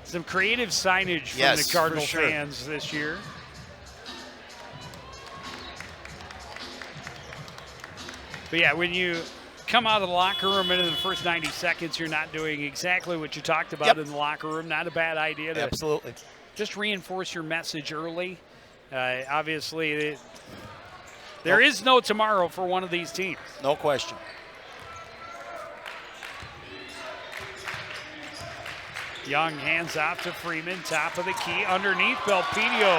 Some creative signage from the Cardinal fans this year. But yeah, when you come out of the locker room and in the first 90 seconds, you're not doing exactly what you talked about in the locker room. Not a bad idea to absolutely just reinforce your message early. Obviously, there is no tomorrow for one of these teams. No question. Young hands off to Freeman, top of the key, underneath Belpedio.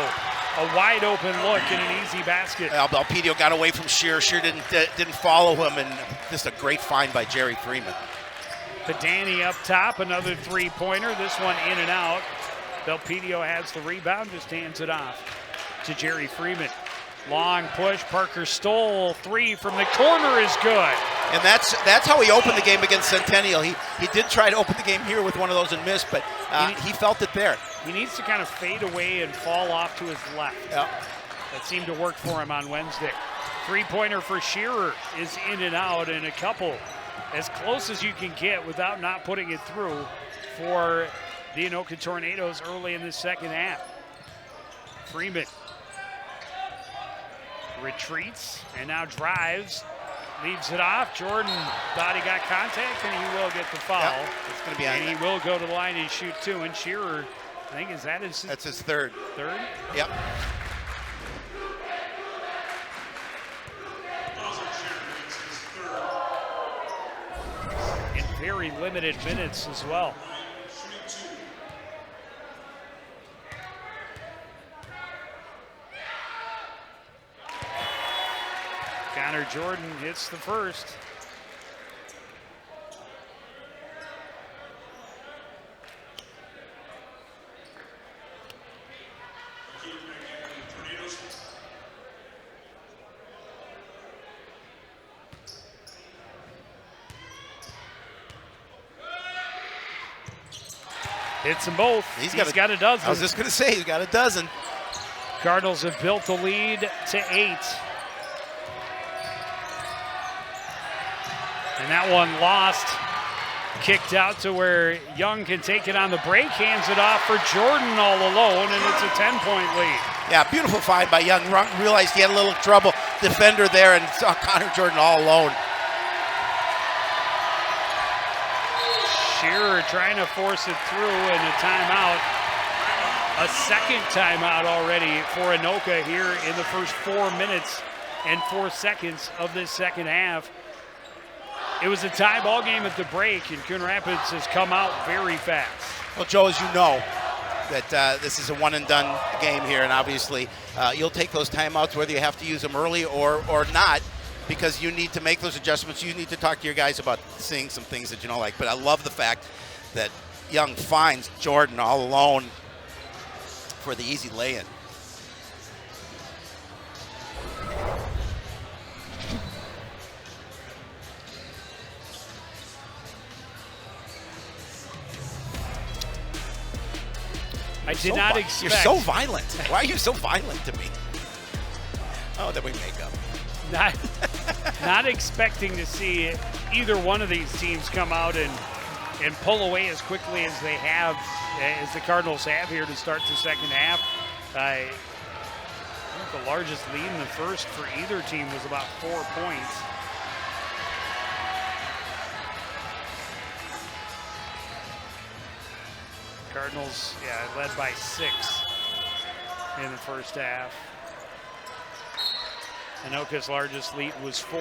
A wide open look and an easy basket. Belpedio got away from Shearer. Shearer didn't follow him, and just a great find by Jerry Freeman. Padani up top, another three-pointer. This one in and out. Belpedio has the rebound, just hands it off to Jerry Freeman. Long push, Parker Stoll, 3 from the corner is good. And that's how he opened the game against Centennial. He did try to open the game here with one of those and missed, but he felt it there. He needs to kind of fade away and fall off to his left. Yep. That seemed to work for him on Wednesday. Three-pointer for Shearer is in and out, and a couple as close as you can get without not putting it through for the Anoka Tornadoes early in the second half. Freeman retreats and now drives, leaves it off. Jordan thought he got contact, and he will get the foul. Yep, it's going to be on. And he will go to the line and shoot 2. And Shearer, I think, that's his third. Third? Yep. In very limited minutes as well. Connor Jordan hits the first. Hits them both. He's got a dozen. I was just going to say, he's got a dozen. Cardinals have built the lead to 8. And that one lost, kicked out to where Young can take it on the break, hands it off for Jordan all alone, and it's a 10-point lead. Yeah, beautiful find by Young. Realized he had a little trouble, defender there, and saw Connor Jordan all alone. Shearer trying to force it through, and a timeout. A second timeout already for Anoka here in the first 4 minutes and 4 seconds of this second half. It was a tie ball game at the break, and Coon Rapids has come out very fast. Well, Joe, as you know, that this is a one-and-done game here, and obviously you'll take those timeouts whether you have to use them early or not, because you need to make those adjustments. You need to talk to your guys about seeing some things that you don't like. But I love the fact that Young finds Jordan all alone for the easy lay-in. I did not expect. You're so violent. Why are you so violent to me? Oh, then we make up. Not expecting to see either one of these teams come out and pull away as quickly as they have, as the Cardinals have here to start the second half. I think the largest lead in the first for either team was about 4 points. Cardinals, led by 6 in the first half. Anoka's largest lead was 4.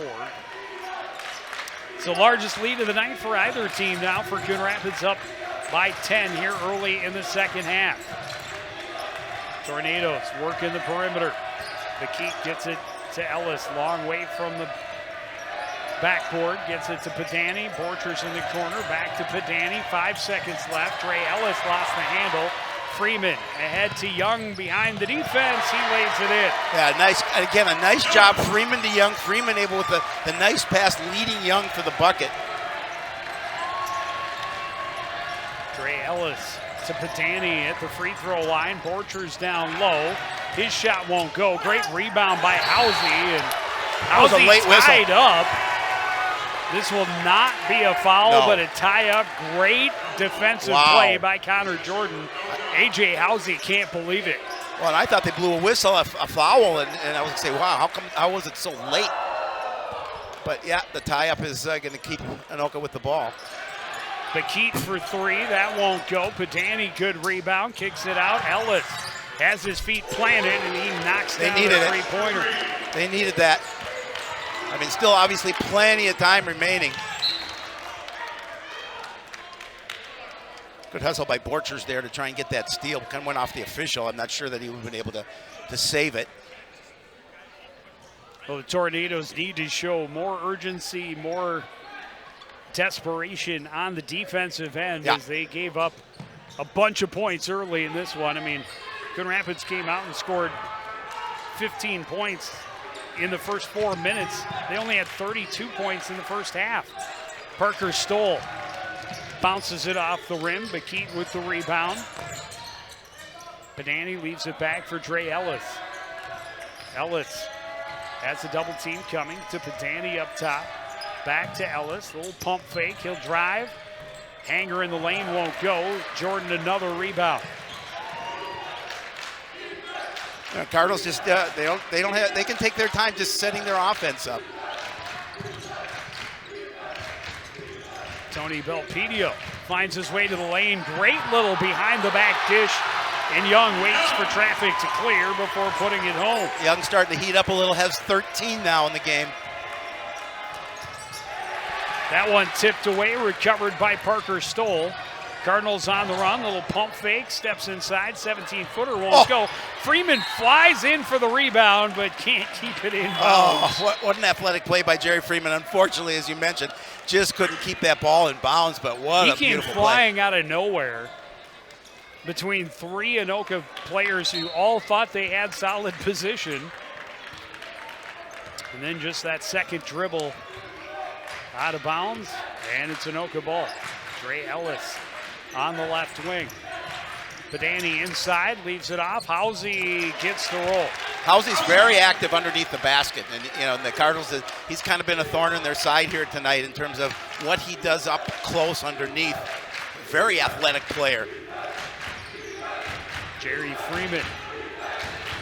It's the largest lead of the night for either team now for Coon Rapids, up by 10 here early in the second half. Tornadoes working the perimeter. McKeek gets it to Ellis, long way from the backboard, gets it to Padani. Borchers in the corner, back to Padani. 5 seconds left. Trey Ellis lost the handle. Freeman ahead to Young behind the defense. He lays it in. Yeah, nice. Again, a nice job, Freeman to Young. Freeman able with the nice pass leading Young for the bucket. Trey Ellis to Patani at the free throw line. Borchers down low. His shot won't go. Great rebound by Housey, and was a Housey late whistle. tied up. This will not be a foul, No. but a tie-up. Great defensive play by Connor Jordan. A.J. Housey can't believe it. Well, and I thought they blew a whistle, a foul, and I was gonna say, wow, how was it so late? But yeah, the tie-up is going to keep Anoka with the ball. Paquette for three, that won't go. Padani, good rebound, kicks it out. Ellis has his feet planted, and he knocks down the three-pointer. They needed that. I mean, still obviously plenty of time remaining. Good hustle by Borchers there to try and get that steal. Kind of went off the official. I'm not sure that he would have been able to save it. Well, the Tornadoes need to show more urgency, more desperation on the defensive end as they gave up a bunch of points early in this one. I mean, Coon Rapids came out and scored 15 points in the first 4 minutes. They only had 32 points in the first half. Parker Stoll bounces it off the rim. Paquette with the rebound. Padani leaves it back for Dre Ellis. Ellis has a double team coming to Padani up top. Back to Ellis, little pump fake, he'll drive. Hanger in the lane won't go. Jordan another rebound. Cardinals just they can take their time just setting their offense up. Tony Belpedio finds his way to the lane. Great little behind the back dish. And Young waits for traffic to clear before putting it home. Young starting to heat up a little, has 13 now in the game. That one tipped away, recovered by Parker Stoll. Cardinals on the run, little pump fake, steps inside, 17-footer won't go. Freeman flies in for the rebound, but can't keep it in bounds. What an athletic play by Jerry Freeman. Unfortunately, as you mentioned, just couldn't keep that ball in bounds, but what a beautiful play. He came flying out of nowhere between three Anoka players who all thought they had solid position. And then just that second dribble out of bounds, and it's Anoka ball. Dre Ellis on the left wing. Padani inside, leaves it off. Housey gets the roll. Housey's very active underneath the basket, and the Cardinals, he's kind of been a thorn in their side here tonight in terms of what he does up close underneath. Very athletic player. Jerry Freeman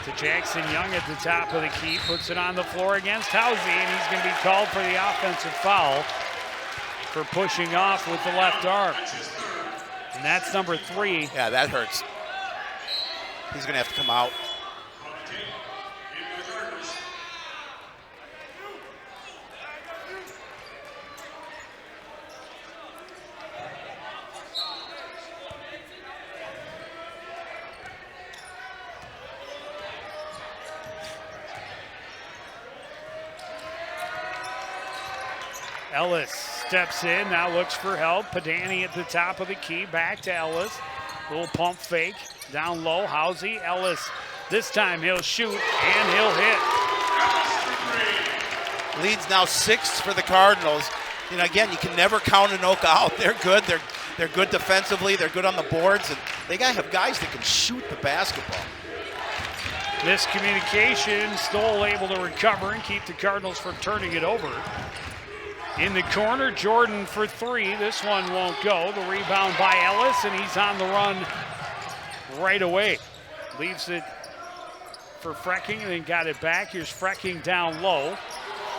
to Jackson Young at the top of the key, puts it on the floor against Housey, and he's going to be called for the offensive foul for pushing off with the left arm. And that's number 3. Yeah, that hurts. He's going to have to come out. Ellis steps in, now looks for help. Padani at the top of the key, back to Ellis. Little pump fake, down low, Housey. Ellis, this time he'll shoot and he'll hit. Leads now 6 for the Cardinals. Again, you can never count Anoka out. They're good. They're good defensively. They're good on the boards, and they have guys that can shoot the basketball. Miscommunication, Stoll able to recover and keep the Cardinals from turning it over. In the corner, Jordan for 3. This one won't go. The rebound by Ellis, and he's on the run right away. Leaves it for Frecking, and then got it back. Here's Frecking down low.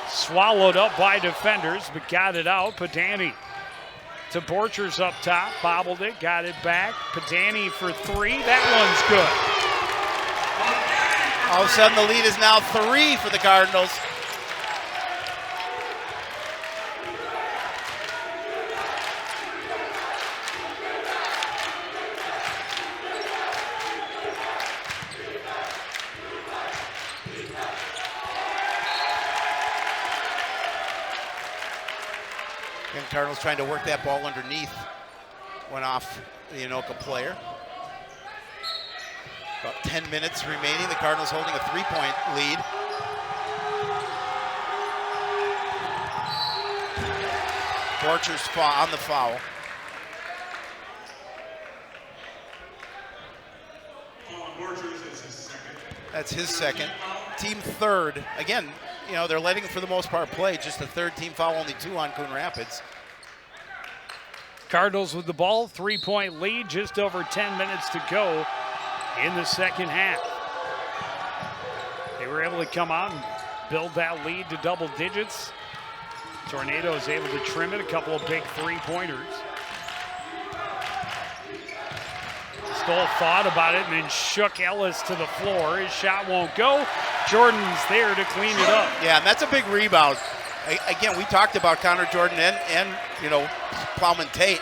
Swallowed up by defenders, but got it out. Padani to Borchers up top. Bobbled it, got it back. Padani for 3. That one's good. All of a sudden, the lead is now 3 for the Cardinals. Cardinals trying to work that ball underneath. Went off the Anoka player. About 10 minutes remaining. The Cardinals holding a 3-point lead. Borchers on the foul. That's his second. Team third. Again, you know, they're letting, for the most part, play. Just a third team foul, only 2 on Coon Rapids. Cardinals with the ball, 3-point lead, just over 10 minutes to go in the second half. They were able to come out and build that lead to double digits. Tornadoes able to trim it, a couple of big three-pointers. Stoll thought about it and then shook Ellis to the floor. His shot won't go. Jordan's there to clean it up. Yeah, and that's a big rebound. Again, we talked about Connor Jordan and you know, Plowman Tate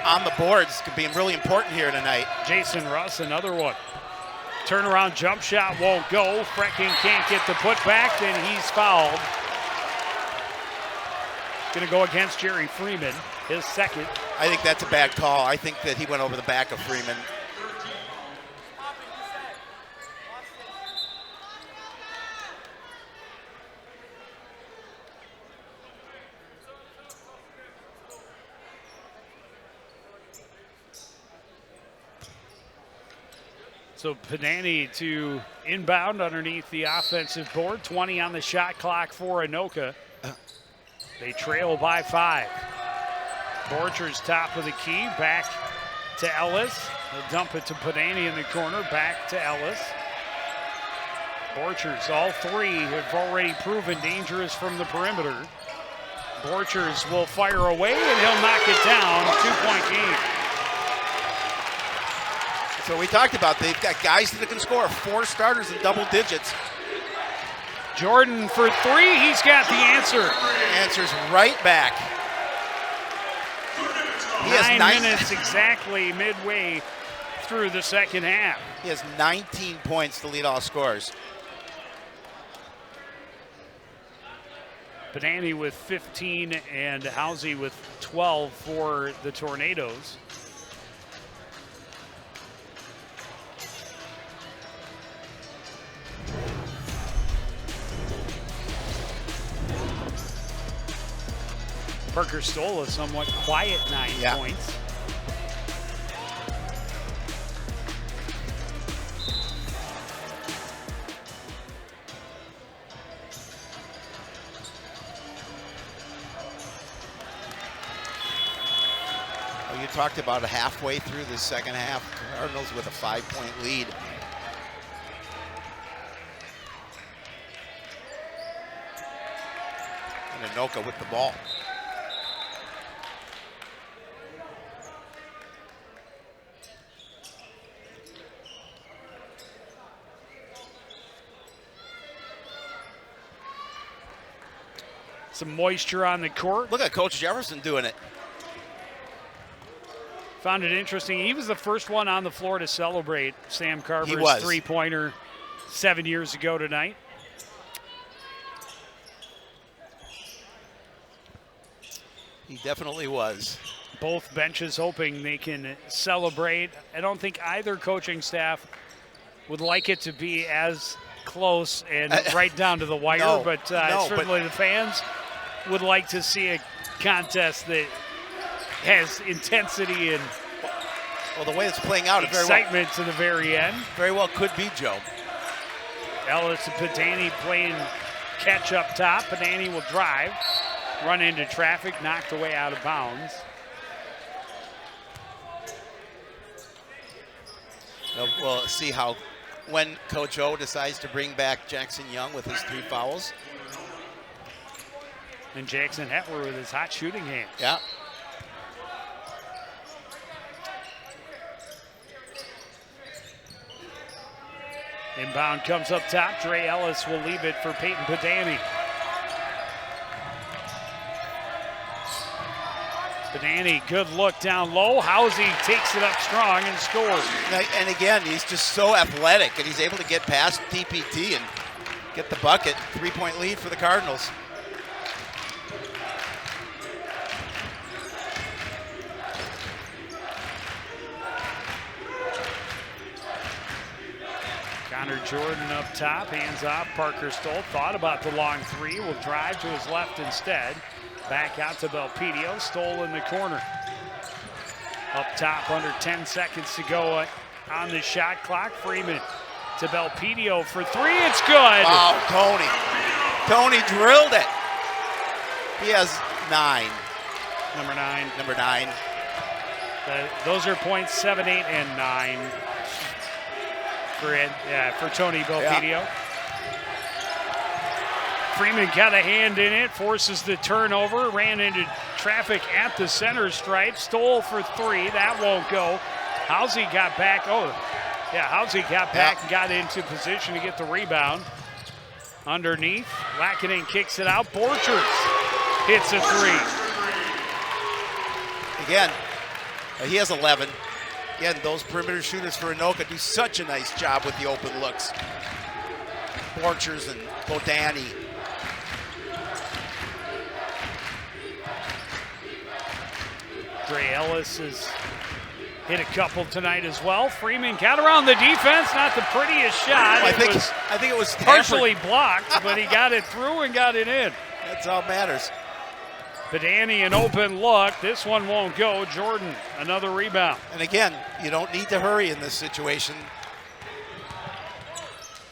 on the boards being really important here tonight. Jason Russ, another one. Turnaround jump shot won't go. Frecken can't get the putback, then he's fouled. Going to go against Jerry Freeman, his second. I think that's a bad call. I think that he went over the back of Freeman. So Panani to inbound underneath the offensive board. 20 on the shot clock for Anoka. They trail by 5. Borchers top of the key, back to Ellis. They'll dump it to Panani in the corner, back to Ellis. Borchers, all 3 have already proven dangerous from the perimeter. Borchers will fire away and he'll knock it down. 2-point game. So we talked about, they've got guys that can score, 4 starters in double digits. Jordan for 3, he's got the answer. Answers right back. He has 9 minutes exactly midway through the second half. He has 19 points to lead all scorers. Panani with 15 and Housey with 12 for the Tornadoes. Parker Stoll a somewhat quiet 9 points. Well, you talked about halfway through the second half, Cardinals with a 5-point lead. And Anoka with the ball. Some moisture on the court. Look at Coach Jefferson doing it. Found it interesting. He was the first one on the floor to celebrate Sam Carver's three-pointer 7 years ago tonight. He definitely was. Both benches hoping they can celebrate. I don't think either coaching staff would like it to be as close and right down to the wire, but certainly the fans would like to see a contest that has intensity and the way it's playing out, excitement to the very end. Very well could be, Joe. Ellis and Panani playing catch up top. Panani will drive, run into traffic, knocked away out of bounds. We'll see how when Coach O decides to bring back Jackson Young with his 3 fouls. And Jackson Hetwer with his hot shooting hands. Yeah. Inbound comes up top. Dre Ellis will leave it for Peyton Panani. Panani, good look down low. Housey takes it up strong and scores. And again, he's just so athletic, and he's able to get past DPT and get the bucket. 3-point lead for the Cardinals. Jordan up top, hands off. Parker Stoll thought about the long three, will drive to his left instead. Back out to Belpedio, Stoll in the corner. Up top, under 10 seconds to go on the shot clock. Freeman to Belpedio for three, it's good. Wow, Tony. Tony drilled it. He has 9. Number 9. Number 9. Those are points 7, 8, and 9 for Tony Belpedio. Yeah. Freeman got a hand in it, forces the turnover, ran into traffic at the center stripe, stole for 3, that won't go. Housey got back, Housey got back and got into position to get the rebound. Underneath, Lackinen kicks it out, Borchers hits a 3. Again, he has 11. Again, those perimeter shooters for Anoka do such a nice job with the open looks. Borchers and Bodani. Dre Ellis has hit a couple tonight as well. Freeman got around the defense, not the prettiest shot. I think it was partially blocked, but he got it through and got it in. That's all that matters. Badani an open look. This one won't go. Jordan, another rebound. And again, you don't need to hurry in this situation.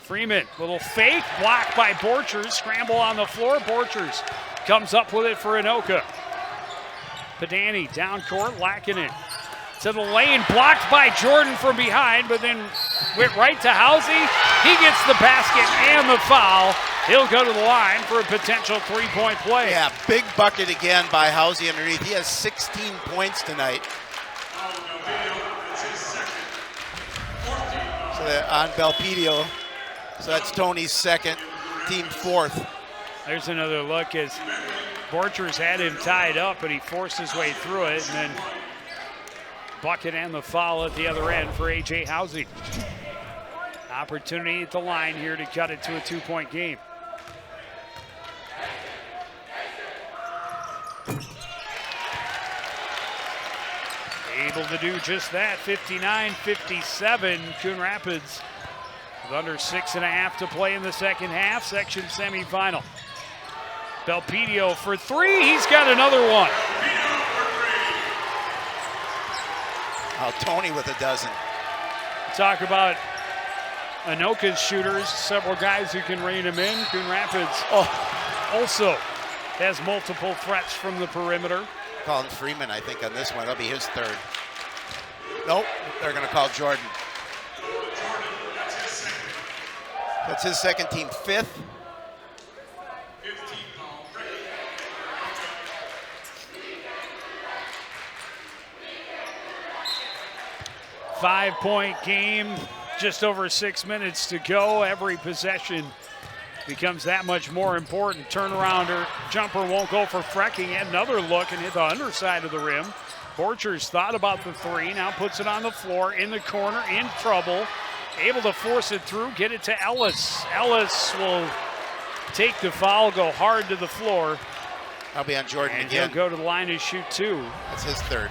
Freeman, little fake, blocked by Borchers. Scramble on the floor. Borchers comes up with it for Anoka. Badani down court, Lackinen to the lane, blocked by Jordan from behind, but then went right to Housey. He gets the basket and the foul. He'll go to the line for a potential 3-point play. Yeah, big bucket again by Housey underneath. He has 16 points tonight. So on Belpedio. So that's Tony's second, team 4th. There's another look as Borchers had him tied up, but he forced his way through it, and then bucket and the foul at the other end for A.J. Housey. Opportunity at the line here to cut it to a 2-point game. Able to do just that, 59-57. Coon Rapids with under 6.5 to play in the second half, section semifinal. Belpedio for 3, he's got another one. Oh, Tony with a dozen. Talk about Anoka's shooters, several guys who can rein him in. Coon Rapids also has multiple threats from the perimeter. Calling Freeman, I think, on this one. That'll be his 3rd. Nope, they're going to call Jordan. That's his second, team 5th. Five-point game, just over 6 minutes to go. Every possession becomes that much more important. Turnarounder, jumper won't go for Frecking. Had another look and hit the underside of the rim. Borchers thought about the 3, now puts it on the floor, in the corner, in trouble. Able to force it through, get it to Ellis. Ellis will take the foul, go hard to the floor. I'll be on Jordan and again. He'll go to the line to shoot 2. That's his 3rd.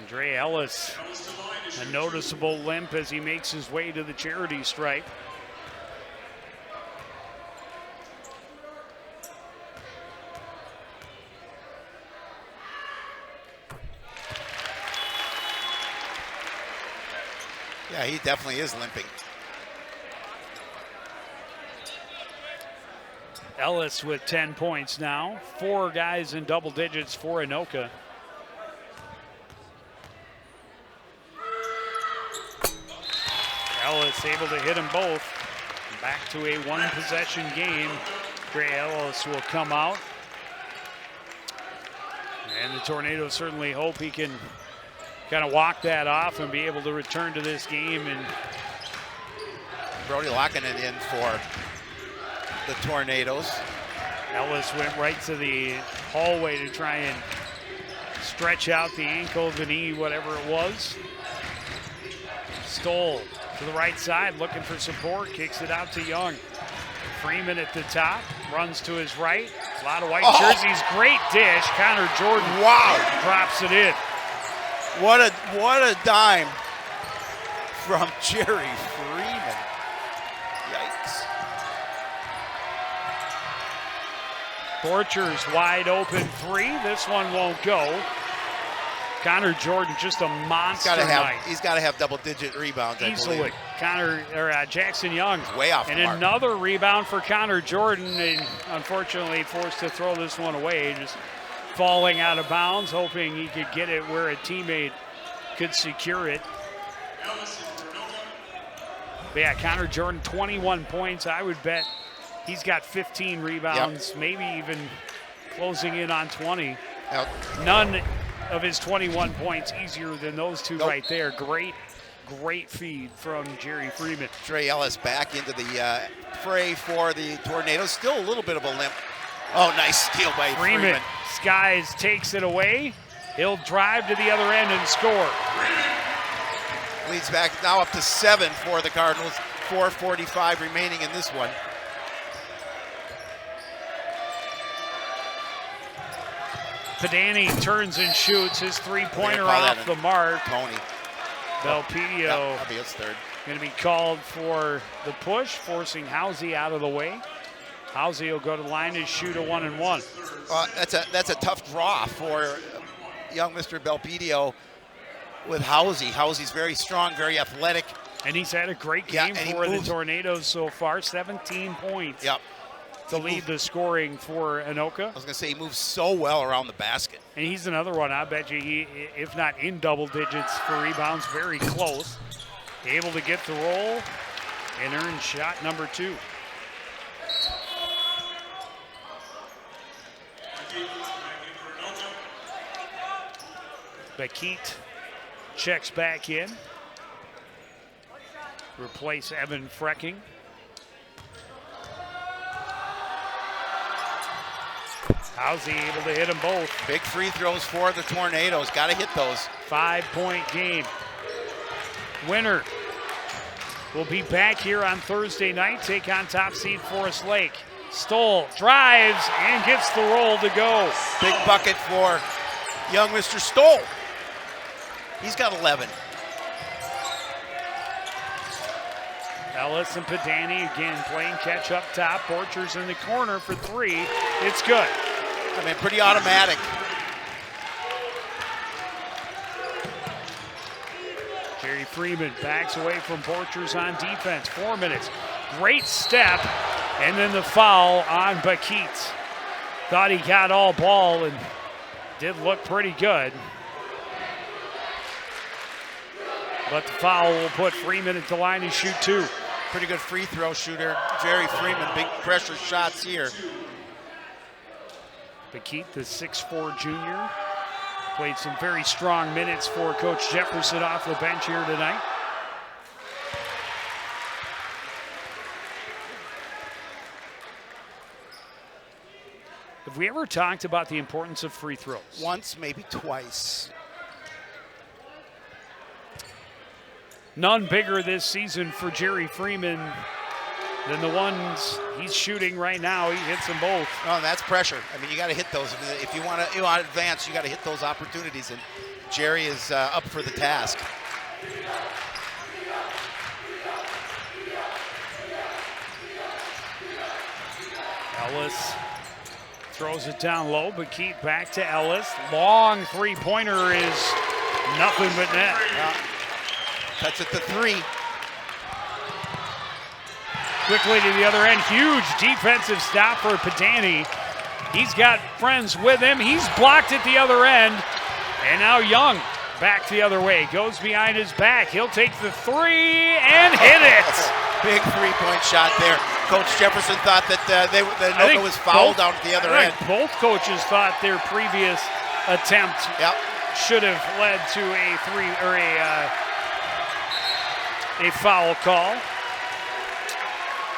Dre Ellis, a noticeable limp as he makes his way to the charity stripe. Yeah, he definitely is limping. Ellis with 10 points now. 4 guys in double digits for Anoka. Ellis able to hit them both. Back to a 1-possession game. Dre Ellis will come out. And the Tornadoes certainly hope he can kind of walk that off and be able to return to this game. And Brody Lackinen in for the Tornadoes. Ellis went right to the hallway to try and stretch out the ankle, the knee, whatever it was. Stoll to the right side, looking for support, kicks it out to Young. Freeman at the top, runs to his right, A lot of white jerseys. Great dish. Connor Jordan drops it in. What a dime from Jerry Freeman. Yikes. Borchers wide open three. This one won't go. Connor Jordan just a monster night. He's got to have double-digit rebounds, easily. Jackson Young. Way off and the mark. Another rebound for Connor Jordan, and unfortunately forced to throw this one away, just falling out of bounds, hoping he could get it where a teammate could secure it. But yeah, Connor Jordan, 21 points. I would bet he's got 15 rebounds, maybe even closing in on 20. Yep. None of his 21 points easier than those two right there. Great feed from Jerry Freeman. Trey Ellis back into the fray for the Tornadoes. Still a little bit of a limp. Oh, nice steal by Freeman. Skies takes it away. He'll drive to the other end and score. Leads back now up to 7 for the Cardinals. 4:45 remaining in this one. Pedani turns and shoots his three-pointer off the mark. Tony. Belpedio that'll be his third. Going to be called for the push, forcing Housey out of the way. Housey will go to the line and shoot a 1-and-1. That's a tough draw for young Mr. Belpedio with Housey. Housey's very strong, very athletic. And he's had a great game for the Tornadoes so far, 17 points. Yep. To lead the scoring for Anoka. I was going to say, he moves so well around the basket. And he's another one, I bet you, he, if not in double digits for rebounds, very close. Able to get the roll and earn shot number 2. Bekeet checks back in. Replace Evan Frecking. Housey able to hit them both. Big free throws for the Tornadoes. Got to hit those. 5-point game. Winner will be back here on Thursday night. Take on top seed Forest Lake. Stoll drives and gets the roll to go. Big bucket for young Mr. Stoll. He's got 11. Ellis and Pedani again playing catch up top. Borchers in the corner for 3. It's good. I mean, pretty automatic. Jerry Freeman backs away from Borchers on defense. 4 minutes. Great step. And then the foul on Bekeet. Thought he got all ball and did look pretty good. But the foul will put Freeman at the line to shoot 2. Pretty good free throw shooter. Jerry Freeman, big pressure shots here. Bekeet, the 6'4" junior, played some very strong minutes for Coach Jefferson off the bench here tonight. Have we ever talked about the importance of free throws? Once, maybe twice. None bigger this season for Jerry Freeman than the ones he's shooting right now. He hits them both. Oh, that's pressure. I mean, you got to hit those. If you want to advance, you got to hit those opportunities, and Jerry is up for the task. Ellis throws it down low, but keep back to Ellis. Long three-pointer is nothing but net. Cuts it to 3. Quickly to the other end, huge defensive stop for Pedani. He's got friends with him. He's blocked at the other end. And now Young back the other way. Goes behind his back. He'll take the 3 and hit it. Big three-point shot there. Coach Jefferson thought that Anoka was fouled down at the other end. Both coaches thought their previous attempt should have led to a foul call.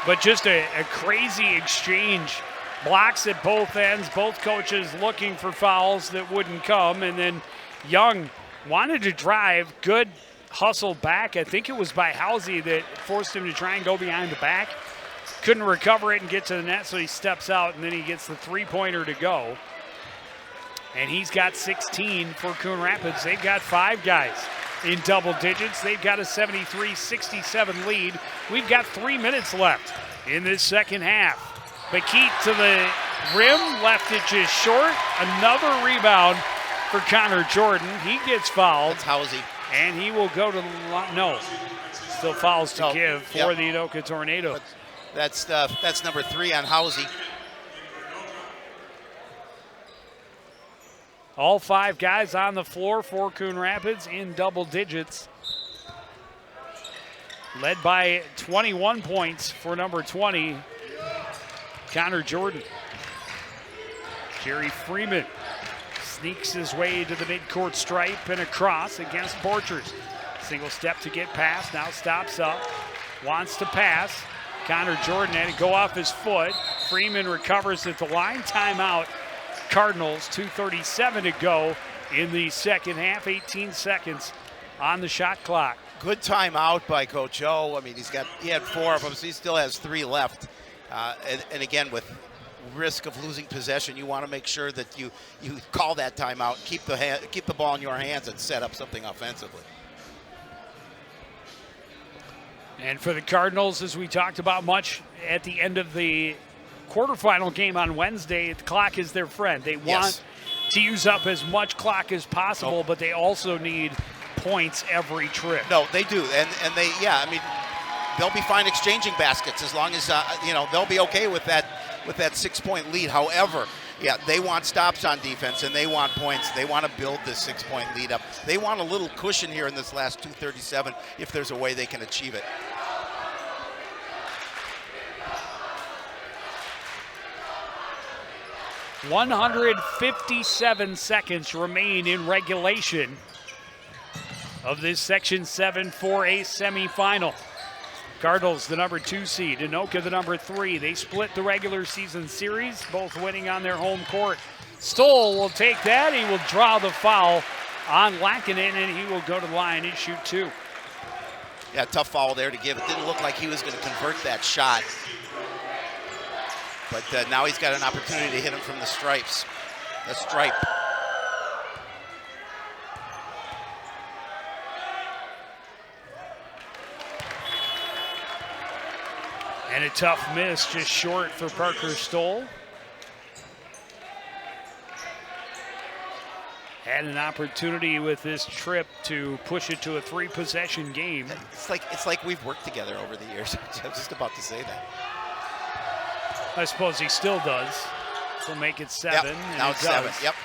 But just a crazy exchange. Blocks at both ends, both coaches looking for fouls that wouldn't come. And then Young wanted to drive, good hustle back. I think it was by Housey that forced him to try and go behind the back. couldn't recover it and get to the net, so he steps out, and then he gets the three-pointer to go. And he's got 16 for Coon Rapids. They've got 5 guys in double digits. They've got a 73-67 lead. We've got 3 minutes left in this second half. Bakit to the rim, left it just short. Another rebound for Connor Jordan. He gets fouled. That's Housey. And he will go to the line. No, still fouls to give for the Anoka Tornadoes. That's number 3 on Housey. All 5 guys on the floor for Coon Rapids in double digits. Led by 21 points for number 20, Connor Jordan. Jerry Freeman sneaks his way to the midcourt stripe and across against Borchers. Single step to get past, now stops up, wants to pass. Connor Jordan had to go off his foot. Freeman recovers at the line, timeout. Cardinals, 2:37 to go in the second half, 18 seconds on the shot clock. Good timeout by Coach O. I mean, he had 4 of them, so he still has 3 left. And again, with risk of losing possession, you want to make sure that you call that timeout, keep the ball in your hands, and set up something offensively. And for the Cardinals, as we talked about much at the end of the quarterfinal game on Wednesday, the clock is their friend. They want to use up as much clock as possible, but they also need points every trip. No, they do, and they, I mean, they'll be fine exchanging baskets as long as they'll be okay with that 6-point lead. However, they want stops on defense and they want points. They want to build this 6-point lead up. They want a little cushion here in this last 2:37 if there's a way they can achieve it. .157 seconds remain in regulation of this Section 7 4A semifinal. Cardinals, the number 2 seed. Anoka, the number 3. They split the regular season series, both winning on their home court. Stoll will take that. He will draw the foul on Lackinen, and he will go to the line and shoot 2. Yeah, tough foul there to give. It didn't look like he was going to convert that shot. But now he's got an opportunity to hit him from the stripes. The stripe. And a tough miss, just short for Parker Stoll. Had an opportunity with this trip to push it to a 3-possession game. It's like we've worked together over the years. I was just about to say that. I suppose he still does. So make it 7. Yep, and now it it's does. 7. Yep.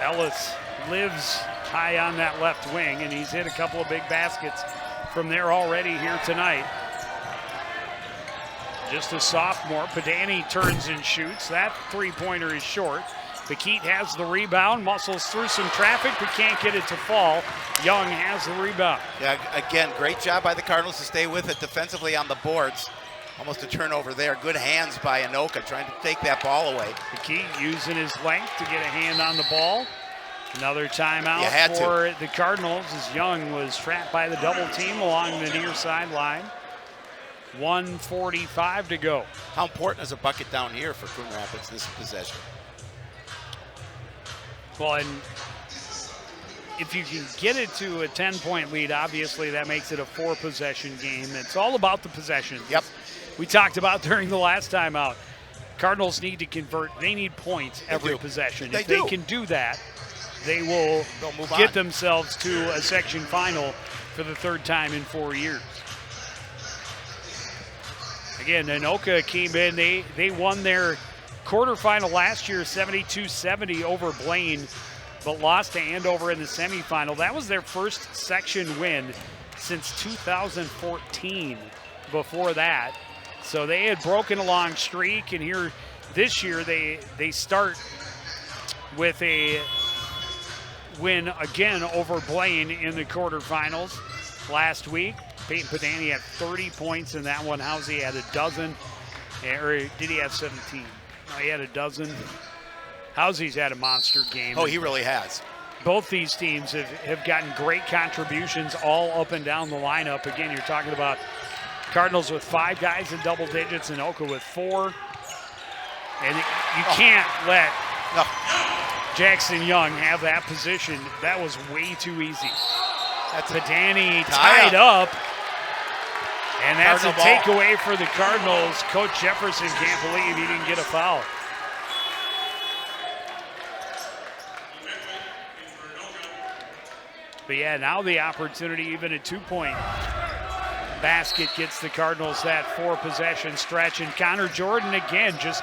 Ellis lives high on that left wing, and he's hit a couple of big baskets from there already here tonight. Just a sophomore. Padani turns and shoots. That 3-pointer is short. Bakit has the rebound, muscles through some traffic, but can't get it to fall. Young has the rebound. Yeah, again, great job by the Cardinals to stay with it defensively on the boards. Almost a turnover there. Good hands by Anoka trying to take that ball away. Bakit using his length to get a hand on the ball. Another timeout for the Cardinals as Young was trapped by the double team along the near sideline. 1:45 to go. How important is a bucket down here for Coon Rapids this possession? Well, and if you can get it to a 10-point lead, obviously that makes it a 4-possession game. It's all about the possession. Yep. We talked about during the last timeout. Cardinals need to convert. They need points every possession. If they can do that, they will get themselves to a section final for the 3rd time in 4 years. Again, Anoka came in. They won their quarterfinal last year, 72-70 over Blaine, but lost to Andover in the semifinal. That was their first section win since 2014 before that. So they had broken a long streak, and here this year they start with a win again over Blaine in the quarterfinals last week. Peyton Padani had 30 points in that one. Housey had a dozen, or did he have 17? He had a dozen. Housie's had a monster game. Oh, he really has. Both these teams have gotten great contributions all up and down the lineup. Again, you're talking about Cardinals with 5 guys in double digits and Anoka with 4. And you can't let Jackson Young have that position. That was way too easy. That's Padani tied up. And that's a takeaway for the Cardinals. Coach Jefferson can't believe he didn't get a foul. But yeah, now the opportunity, even a 2-point basket gets the Cardinals that 4-possession stretch. And Connor Jordan, again, just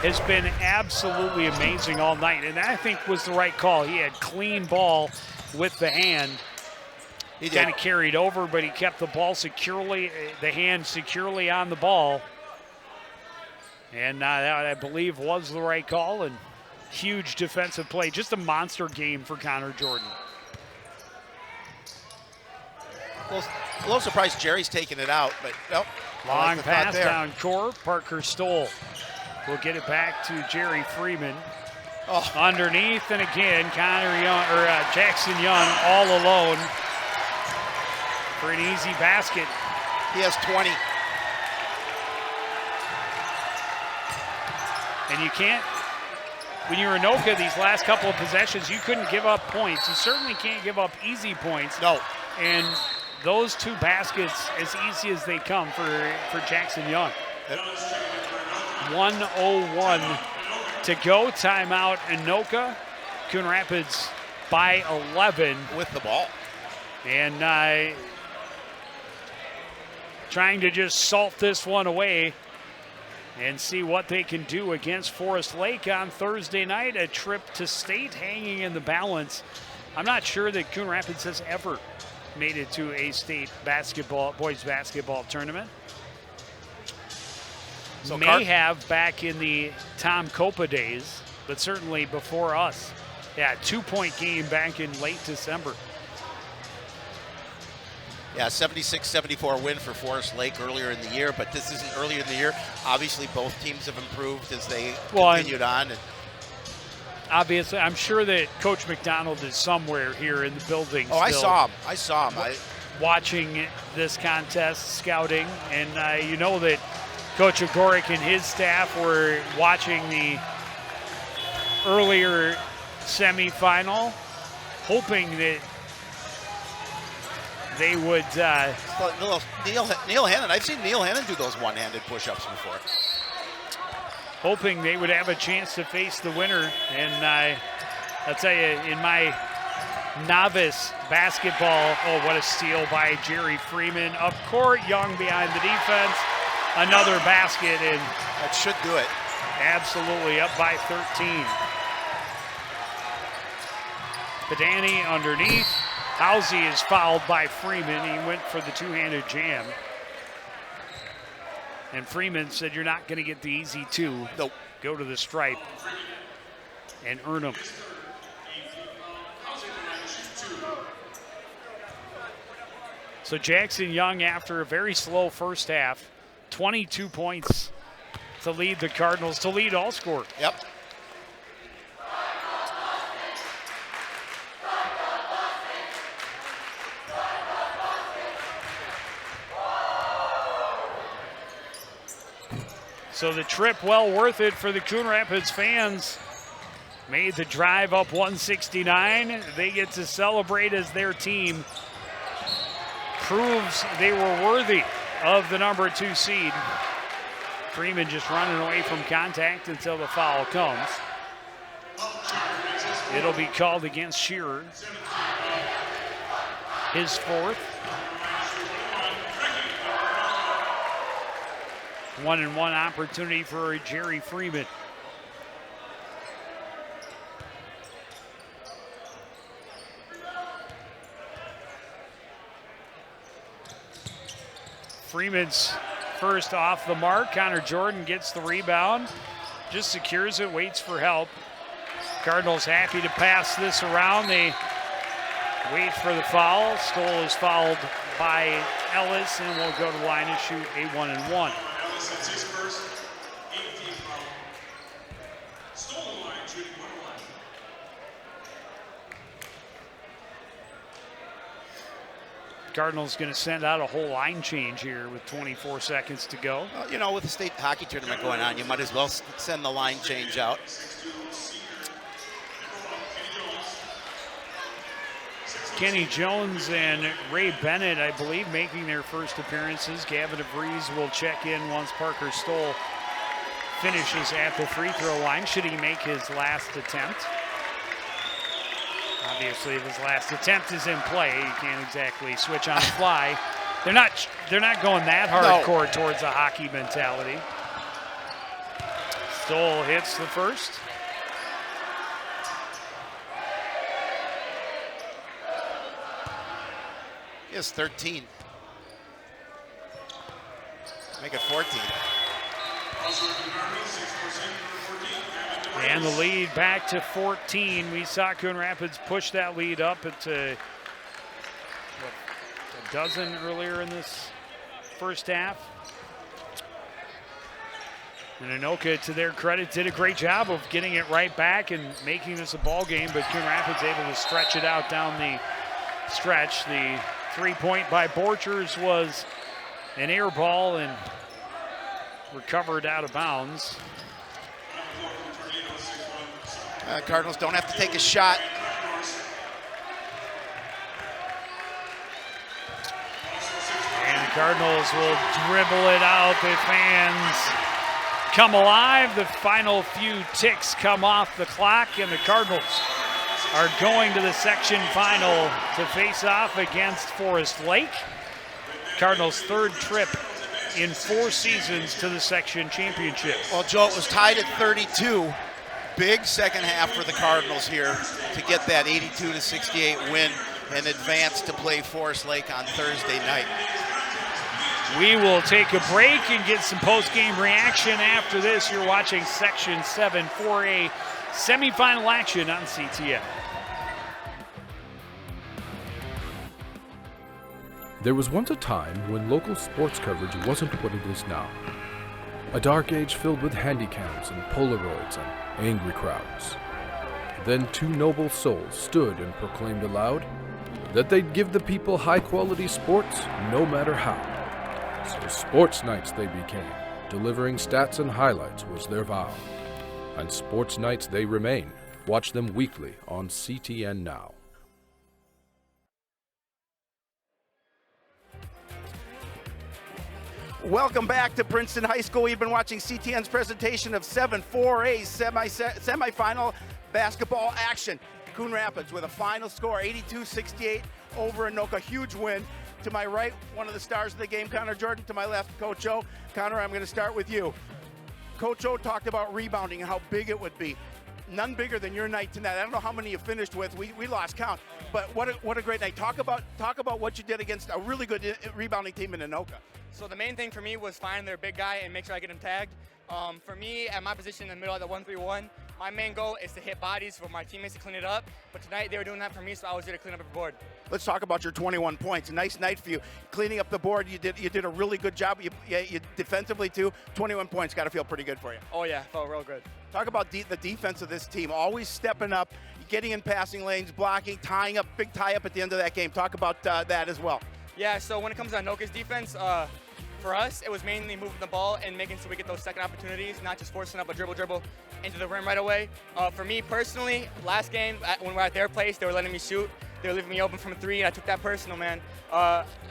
has been absolutely amazing all night. And that, I think, was the right call. He had clean ball with the hand. He kind of carried over, but he kept the ball securely, the hand securely on the ball. And that, I believe, was the right call. And huge defensive play. Just a monster game for Connor Jordan. A little surprised Jerry's taking it out, but nope. Long pass down court. Parker Stoll will get it back to Jerry Freeman. Underneath, and again, Jackson Young all alone for an easy basket. He has 20. And you can't, when you're Anoka, these last couple of possessions, you couldn't give up points. You certainly can't give up easy points. No. And those 2 baskets, as easy as they come for Jackson Young. 1:01 to go. Timeout, Anoka. Coon Rapids by 11. With the ball. And trying to just salt this one away and see what they can do against Forest Lake on Thursday night. A trip to state hanging in the balance. I'm not sure that Coon Rapids has ever made it to a state boys basketball tournament. So may have back in the Tom Copa days, but certainly before us. Yeah, 2-point game back in late December. Yeah, 76-74 win for Forest Lake earlier in the year, but this isn't earlier in the year. Obviously, both teams have improved as they continued on. And obviously, I'm sure that Coach McDonald is somewhere here in the building. Oh, I saw him. Watching this contest, scouting, and you know that Coach Agoric and his staff were watching the earlier semifinal, hoping that they would. Neil Hannon, I've seen Neil Hannon do those one-handed push-ups before. Hoping they would have a chance to face the winner. And I'll tell you, in my novice basketball, oh, what a steal by Jerry Freeman. Up court, Young behind the defense. Another basket, and that should do it. Absolutely up by 13. Padani underneath. Housie is fouled by Freeman. He went for the 2-handed jam. And Freeman said, you're not going to get the easy 2. Nope. Go to the stripe and earn them. So Jackson Young, after a very slow first half, 22 points to lead the Cardinals, to lead all score. Yep. So the trip well worth it for the Coon Rapids fans. Made the drive up 169. They get to celebrate as their team proves they were worthy of the number 2 seed. Freeman just running away from contact until the foul comes. It'll be called against Shearer. His 4th. 1-and-1 opportunity for Jerry Freeman. Freeman's first off the mark. Connor Jordan gets the rebound, just secures it, waits for help. Cardinals happy to pass this around. They wait for the foul. Stoll is fouled by Ellis and will go to the line and shoot a 1-and-1. Cardinals going to send out a whole line change here with 24 seconds to go. Well, you know, with the state hockey tournament going on, you might as well send the line change out. Kenny Jones and Ray Bennett, I believe, making their first appearances. Gavin DeVries will check in once Parker Stoll finishes at the free throw line, should he make his last attempt. Obviously, if his last attempt is in play, you can't exactly switch on the fly. They're not going that hardcore towards a hockey mentality. Stoll hits the first. He has 13. Make it 14. And the lead back to 14. We saw Coon Rapids push that lead up to a dozen earlier in this first half. And Anoka, to their credit, did a great job of getting it right back and making this a ball game, but Coon Rapids able to stretch it out down the stretch. The 3-point by Borchers was an air ball and recovered out of bounds. Cardinals don't have to take a shot. And the Cardinals will dribble it out. The fans come alive. The final few ticks come off the clock, and the Cardinals are going to the section final to face off against Forest Lake. Cardinals' third trip in 4 seasons to the section championship. Well, Joe, it was tied at 32. Big second half for the Cardinals here to get that 82-68 win and advance to play Forest Lake on Thursday night. We will take a break and get some post-game reaction after this. You're watching Section 7 4A semifinal action on CTN. There was once a time when local sports coverage wasn't what it is now. A dark age filled with handycams and Polaroids and angry crowds. Then 2 noble souls stood and proclaimed aloud that they'd give the people high-quality sports no matter how. So sports nights they became. Delivering stats and highlights was their vow. And sports nights they remain. Watch them weekly on CTN Now. Welcome back to Princeton High School. We've been watching CTN's presentation of 7-4A semifinal basketball action. Coon Rapids with a final score, 82-68 over Anoka. Huge win. To my right, one of the stars of the game, Connor Jordan. To my left, Coach O. Connor, I'm going to start with you. Coach O talked about rebounding and how big it would be. None bigger than your night tonight. I don't know how many you finished with. We lost count. But what a great night. Talk about what you did against a really good rebounding team in Anoka. So the main thing for me was find their big guy and make sure I get him tagged. For me, at my position in the middle of the 1-3-1, my main goal is to hit bodies for my teammates to clean it up. But tonight they were doing that for me, so I was there to clean up the board. Let's talk about your 21 points. A nice night for you. Cleaning up the board, you did a really good job. You defensively too. 21 points, got to feel pretty good for you. Oh yeah, felt real good. Talk about the defense of this team. Always stepping up, getting in passing lanes, blocking, tying up, big tie up at the end of that game. Talk about that as well. Yeah, so when it comes to Anoka's defense, for us, it was mainly moving the ball and making sure we get those second opportunities, not just forcing up a dribble into the rim right away. For me personally, last game, when we were at their place, they were letting me shoot. They were leaving me open from 3, and I took that personal, man.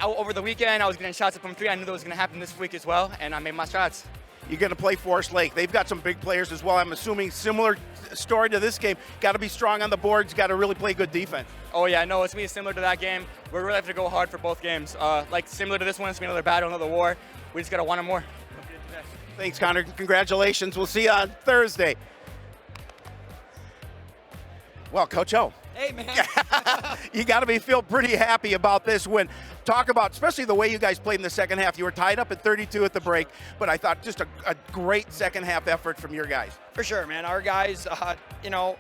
Over the weekend, I was getting shots up from 3. I knew that was going to happen this week as well, and I made my shots. You're going to play Forest Lake. They've got some big players as well. I'm assuming similar story to this game. Got to be strong on the boards. Got to really play good defense. Oh yeah, no, it's going to be similar to that game. We're really have to go hard for both games. Like similar to this one, it's going to be another battle, another war. We just got to want it more. Thanks, Connor. Congratulations. We'll see you on Thursday. Well, Coach O. Hey, man. You got to feel pretty happy about this win. Talk about, especially the way you guys played in the second half. You were tied up at 32 at the break, but I thought just a great second half effort from your guys. For sure, man. Our guys,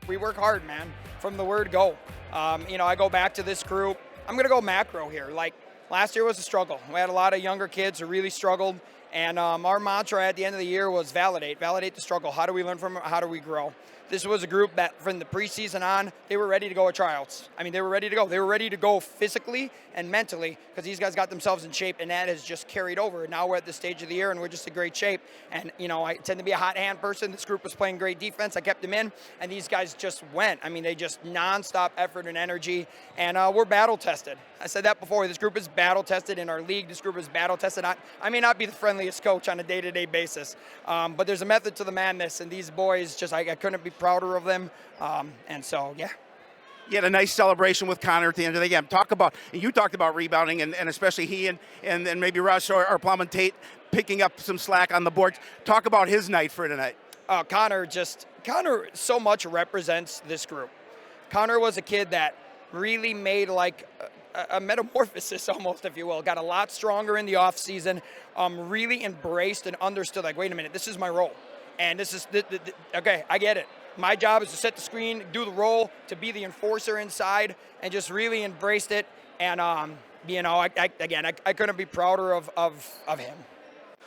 we work hard, man, from the word go. I go back to this group. I'm going to go macro here. Like, last year was a struggle. We had a lot of younger kids who really struggled, And our mantra at the end of the year was validate the struggle. How do we learn from it? How do we grow? This was a group that from the preseason on, they were ready to go at tryouts. I mean, they were ready to go. They were ready to go physically and mentally because these guys got themselves in shape, and that has just carried over. Now we're at this stage of the year, and we're just in great shape. And, you know, I tend to be a hot hand person. This group was playing great defense. I kept them in, and these guys just went. I mean, they just nonstop effort and energy, and we're battle-tested. I said that before. This group is battle-tested in our league. This group is battle-tested. I may not be the friendliest coach on a day-to-day basis, but there's a method to the madness, and these boys just, I couldn't be prouder of them. And so, yeah. You had a nice celebration with Connor at the end of the game. You talked about rebounding, and especially he and maybe Russ or Plum and Tate picking up some slack on the board. Talk about his night for tonight. Connor so much represents this group. Connor was a kid that really made like a metamorphosis almost, if you will. Got a lot stronger in the off season, really embraced and understood, like, wait a minute, this is my role. And this is, okay, I get it. My job is to set the screen, do the role, to be the enforcer inside, and just really embraced it. And, you know, I couldn't be prouder of him.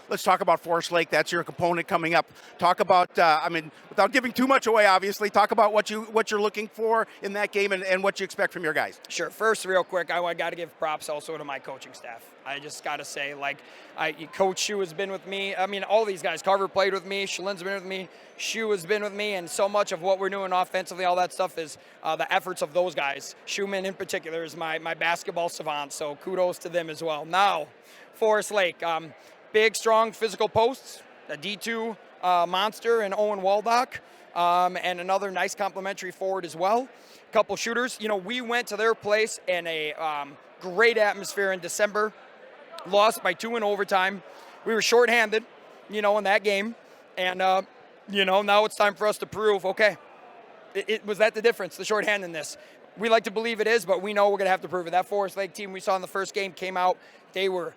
Let's talk about Forest Lake. That's your component coming up. Talk about, I mean, without giving too much away, obviously, talk about what you're looking for in that game and what you expect from your guys. Sure. First, real quick, I got to give props also to my coaching staff. I just got to say, like, Coach Shu has been with me. I mean, all these guys. Carver played with me. Shalin's been with me. Shu has been with me. And so much of what we're doing offensively, all that stuff is the efforts of those guys. Schumann in particular is my basketball savant, so kudos to them as well. Now, Forest Lake. Big, strong physical posts, a D2 monster and Owen Waldock, and another nice complimentary forward as well. A couple shooters. You know, we went to their place in a great atmosphere in December, lost by 2 in overtime. We were shorthanded, you know, in that game. And, you know, now it's time for us to prove, okay, was that the difference, the shorthandedness? We like to believe it is, but we know we're going to have to prove it. That Forest Lake team we saw in the first game came out. They were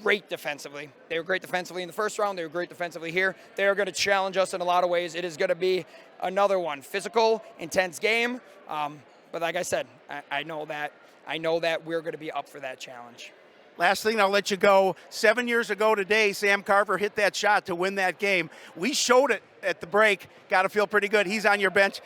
great defensively. They were great defensively in the first round. They were great defensively here. They are going to challenge us in a lot of ways. It is going to be another one. Physical, intense game. But like I said, I know that we're going to be up for that challenge. Last thing, I'll let you go. 7 years ago today, Sam Carver hit that shot to win that game. We showed it at the break. Got to feel pretty good. He's on your bench.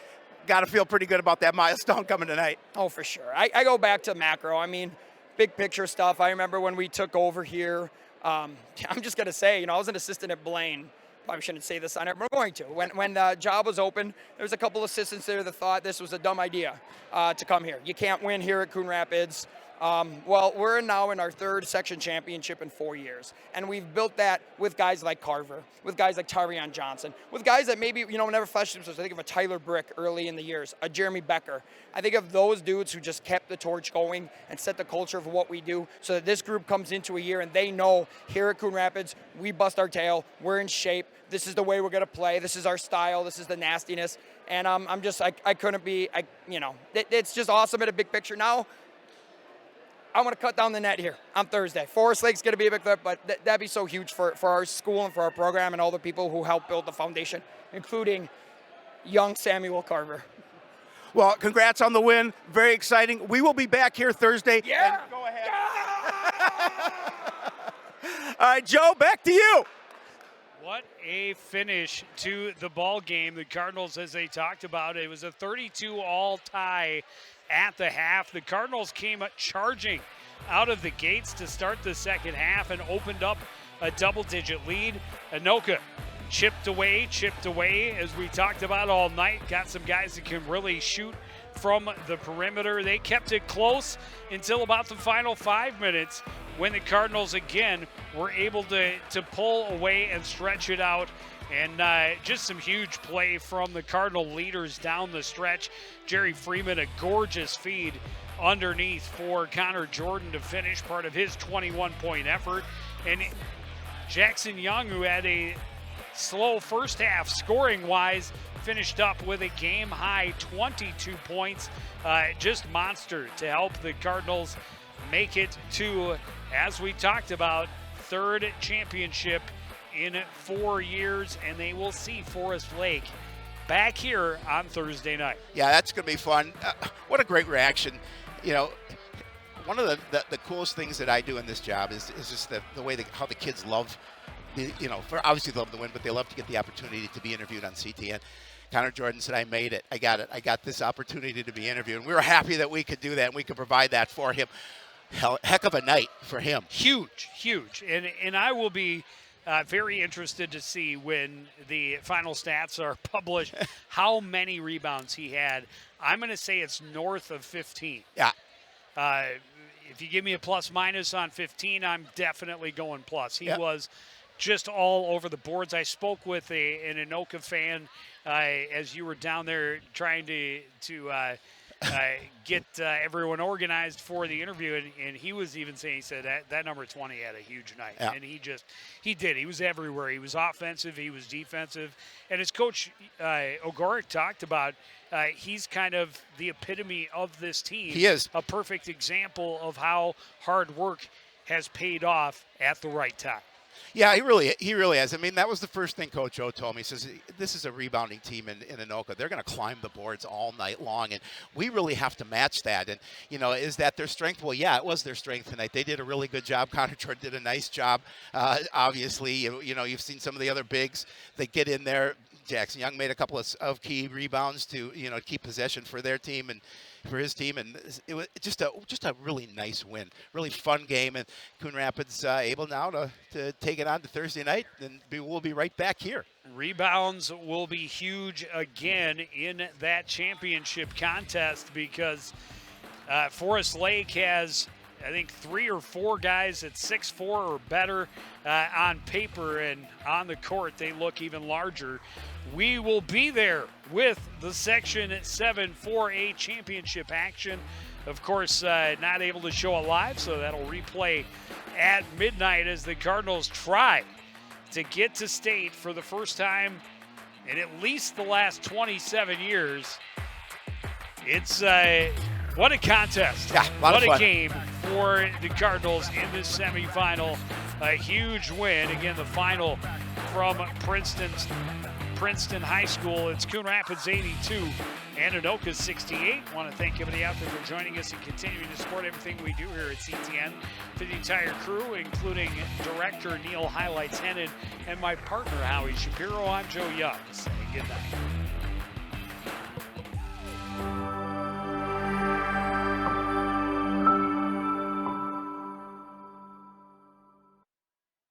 Got to feel pretty good about that milestone coming tonight. Oh, for sure. I go back to macro. I mean, big picture stuff. I remember when we took over here. I'm just going to say, you know, I was an assistant at Blaine. Probably shouldn't say this on it, but I'm going to. When the job was open, there was a couple assistants there that thought this was a dumb idea to come here. You can't win here at Coon Rapids. Well, we're now in our 3rd section championship in 4 years, and we've built that with guys like Carver, with guys like Tyrion Johnson, with guys that maybe, you know, never flashed themselves. I think of a Tyler Brick early in the years, a Jeremy Becker. I think of those dudes who just kept the torch going and set the culture of what we do so that this group comes into a year and they know here at Coon Rapids, we bust our tail, we're in shape, this is the way we're going to play, this is our style, this is the nastiness, and I couldn't be, you know, it's just awesome at a big picture. Now, I want to cut down the net here on Thursday. Forest Lake's going to be a big threat, but that'd be so huge for our school and for our program and all the people who helped build the foundation, including young Samuel Carver. Well, congrats on the win. Very exciting. We will be back here Thursday. Yeah. And go ahead. Yeah! All right, Joe, back to you. What a finish to the ball game. The Cardinals, as they talked about, it was a 32-all tie at the half. The Cardinals came charging out of the gates to start the second half and opened up a double-digit lead. Anoka chipped away, as we talked about all night. Got some guys that can really shoot from the perimeter. They kept it close until about the final 5 minutes when the Cardinals again were able to pull away and stretch it out. And just some huge play from the Cardinal leaders down the stretch. Jerry Freeman, a gorgeous feed underneath for Connor Jordan to finish part of his 21-point effort. And Jackson Young, who had a slow first half scoring-wise, finished up with a game-high 22 points. Just monster to help the Cardinals make it to, as we talked about, 3rd championship in 4 years, and they will see Forest Lake back here on Thursday night. Yeah, that's going to be fun. What a great reaction. You know, one of the coolest things that I do in this job is just the way how the kids love obviously they love to win, but they love to get the opportunity to be interviewed on CTN. Connor Jordan said, I made it. I got it. I got this opportunity to be interviewed. And we were happy that we could do that and we could provide that for him. Heck of a night for him. Huge. And I will be very interested to see when the final stats are published how many rebounds he had. I'm going to say it's north of 15. Yeah. If you give me a plus minus on 15, I'm definitely going plus. He Yep. was just all over the boards. I spoke with an Anoka fan as you were down there trying to get everyone organized for the interview, and he was even saying, he said that number 20 had a huge night. Yeah. And he did. He was everywhere. He was offensive. He was defensive. And as Coach Ogoric talked about, he's kind of the epitome of this team. He is. A perfect example of how hard work has paid off at the right time. Yeah, he really has. I mean, that was the first thing Coach O told me. He says, this is a rebounding team in Anoka. They're going to climb the boards all night long, and we really have to match that. And, is that their strength? Well, yeah, it was their strength tonight. They did a really good job. Connor Jordan did a nice job. Obviously, you've seen some of the other bigs that get in there. Jackson Young made a couple of key rebounds to, keep possession for their team and for his team, and it was just a really nice win, really fun game, and Coon Rapids able now to take it on to Thursday night, and we'll be right back here. Rebounds will be huge again in that championship contest because Forest Lake has, I think, 3 or 4 guys at 6'4" or better on paper, and on the court they look even larger. We will be there with the Section 7 4A championship action. Of course, not able to show it live, so that'll replay at midnight as the Cardinals try to get to state for the first time in at least the last 27 years. It's what a contest. Yeah, what a fun. game for the Cardinals in this semifinal. A huge win. Again, the final from Princeton High School. It's Coon Rapids 82 and Anoka 68. I want to thank everybody out there for joining us and continuing to support everything we do here at CTN. For the entire crew, including Director Neil Highlights Hennon and my partner Howie Shapiro, I'm Joe Young. Saying good night.